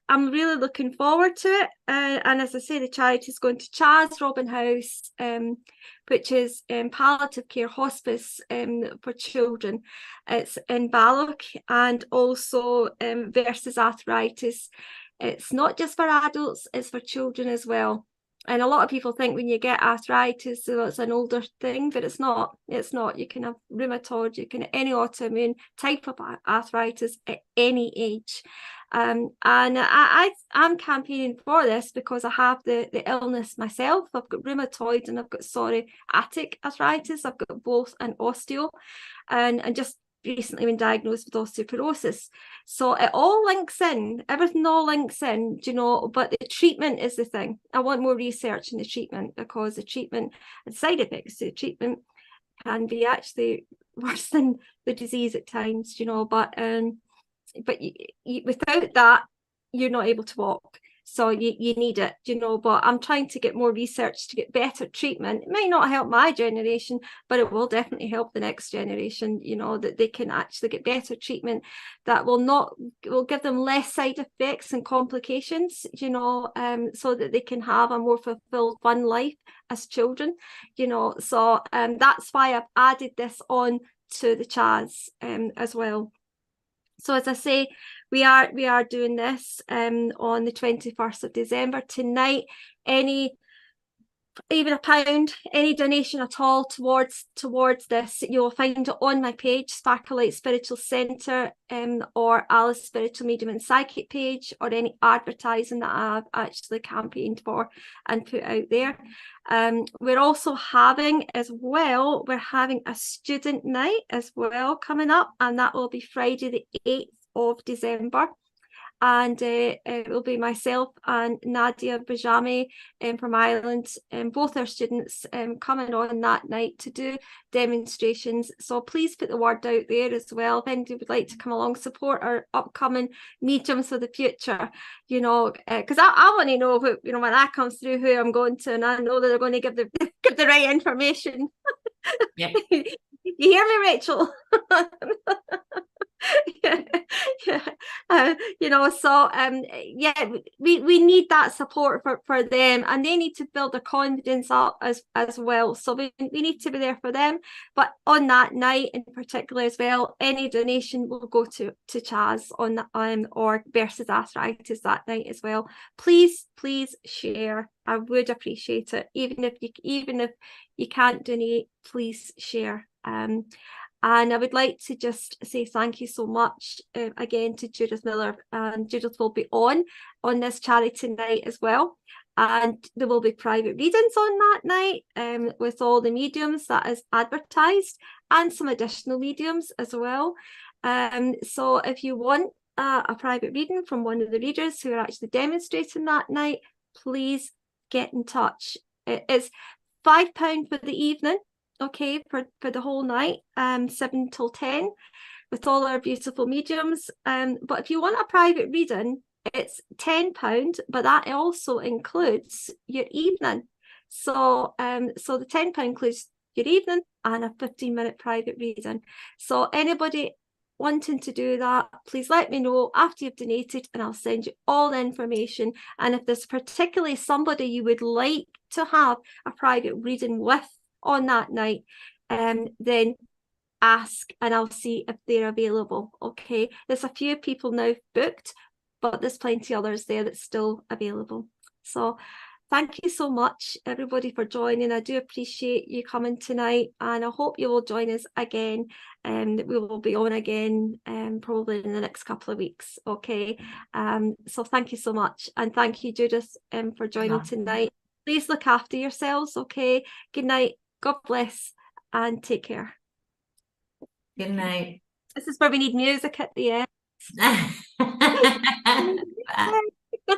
I'm really looking forward to it. And as I say, the charity is going to Chaz Robin House, which is palliative care hospice for children. It's in Balloch, and also versus arthritis. It's not just for adults, it's for children as well. And a lot of people think when you get arthritis, so it's an older thing, but it's not. It's not. You can have rheumatoid, you can have any autoimmune type of arthritis at any age. And I'm campaigning for this because I have the illness myself. I've got rheumatoid and I've got psoriatic arthritis. I've got both an osteo, and just recently been diagnosed with osteoporosis. So it all links in, everything all links in, you know, but the treatment is the thing. I want more research in the treatment, because the treatment and side effects to the treatment can be actually worse than the disease at times, you know, but without that, you're not able to walk. So you need it, you know, but I'm trying to get more research to get better treatment. It might not help my generation, but it will definitely help the next generation, you know, that they can actually get better treatment that will give them less side effects and complications, you know, so that they can have a more fulfilled, fun life as children, you know. So that's why I've added this on to the Chaz as well. So as I say, we are doing this on the 21st of December tonight. Even £1, any donation at all towards this, you'll find it on my page, Sparklight Spiritual Centre, or Alice Spiritual Medium and Psychic page, or any advertising that I've actually campaigned for and put out there. We're also having we're having a student night as well coming up, and that will be Friday the 8th of December. And it will be myself and Nadia Bajami from Ireland, both our students coming on that night to do demonstrations. So please put the word out there as well. If anybody would like to come along, support our upcoming mediums for the future, you know, because I want to know who, you know, when that comes through, who I'm going to, and I know that they're going to give the right information. Yeah. You hear me, Rachel? You know, so yeah, we need that support for them, and they need to build their confidence up as well. So we need to be there for them. But on that night in particular as well, any donation will go to Chaz on or versus arthritis that night as well. Please share. I would appreciate it, even if you can't donate. Please share. And I would like to just say thank you so much again to Judith Miller, and Judith will be on this charity night as well. And there will be private readings on that night with all the mediums that is advertised, and some additional mediums as well. So if you want a private reading from one of the readers who are actually demonstrating that night, please get in touch. It's £5 for the evening. Okay, for the whole night, 7 till 10, with all our beautiful mediums. But if you want a private reading, it's £10, but that also includes your evening. So so the £10 includes your evening and a 15-minute private reading. So anybody wanting to do that, please let me know after you've donated, and I'll send you all the information. And if there's particularly somebody you would like to have a private reading with on that night, then ask and I'll see if they're available. Okay, there's a few people now booked, but there's plenty others there that's still available. So thank you so much everybody for joining. I do appreciate you coming tonight, and I hope you will join us again, and we will be on again probably in the next couple of weeks. Okay, so thank you so much, and thank you, Judith, for joining tonight. Please look after yourselves. Okay, good night. God bless, and take care. Good night. This is where we need music at the end. Bye.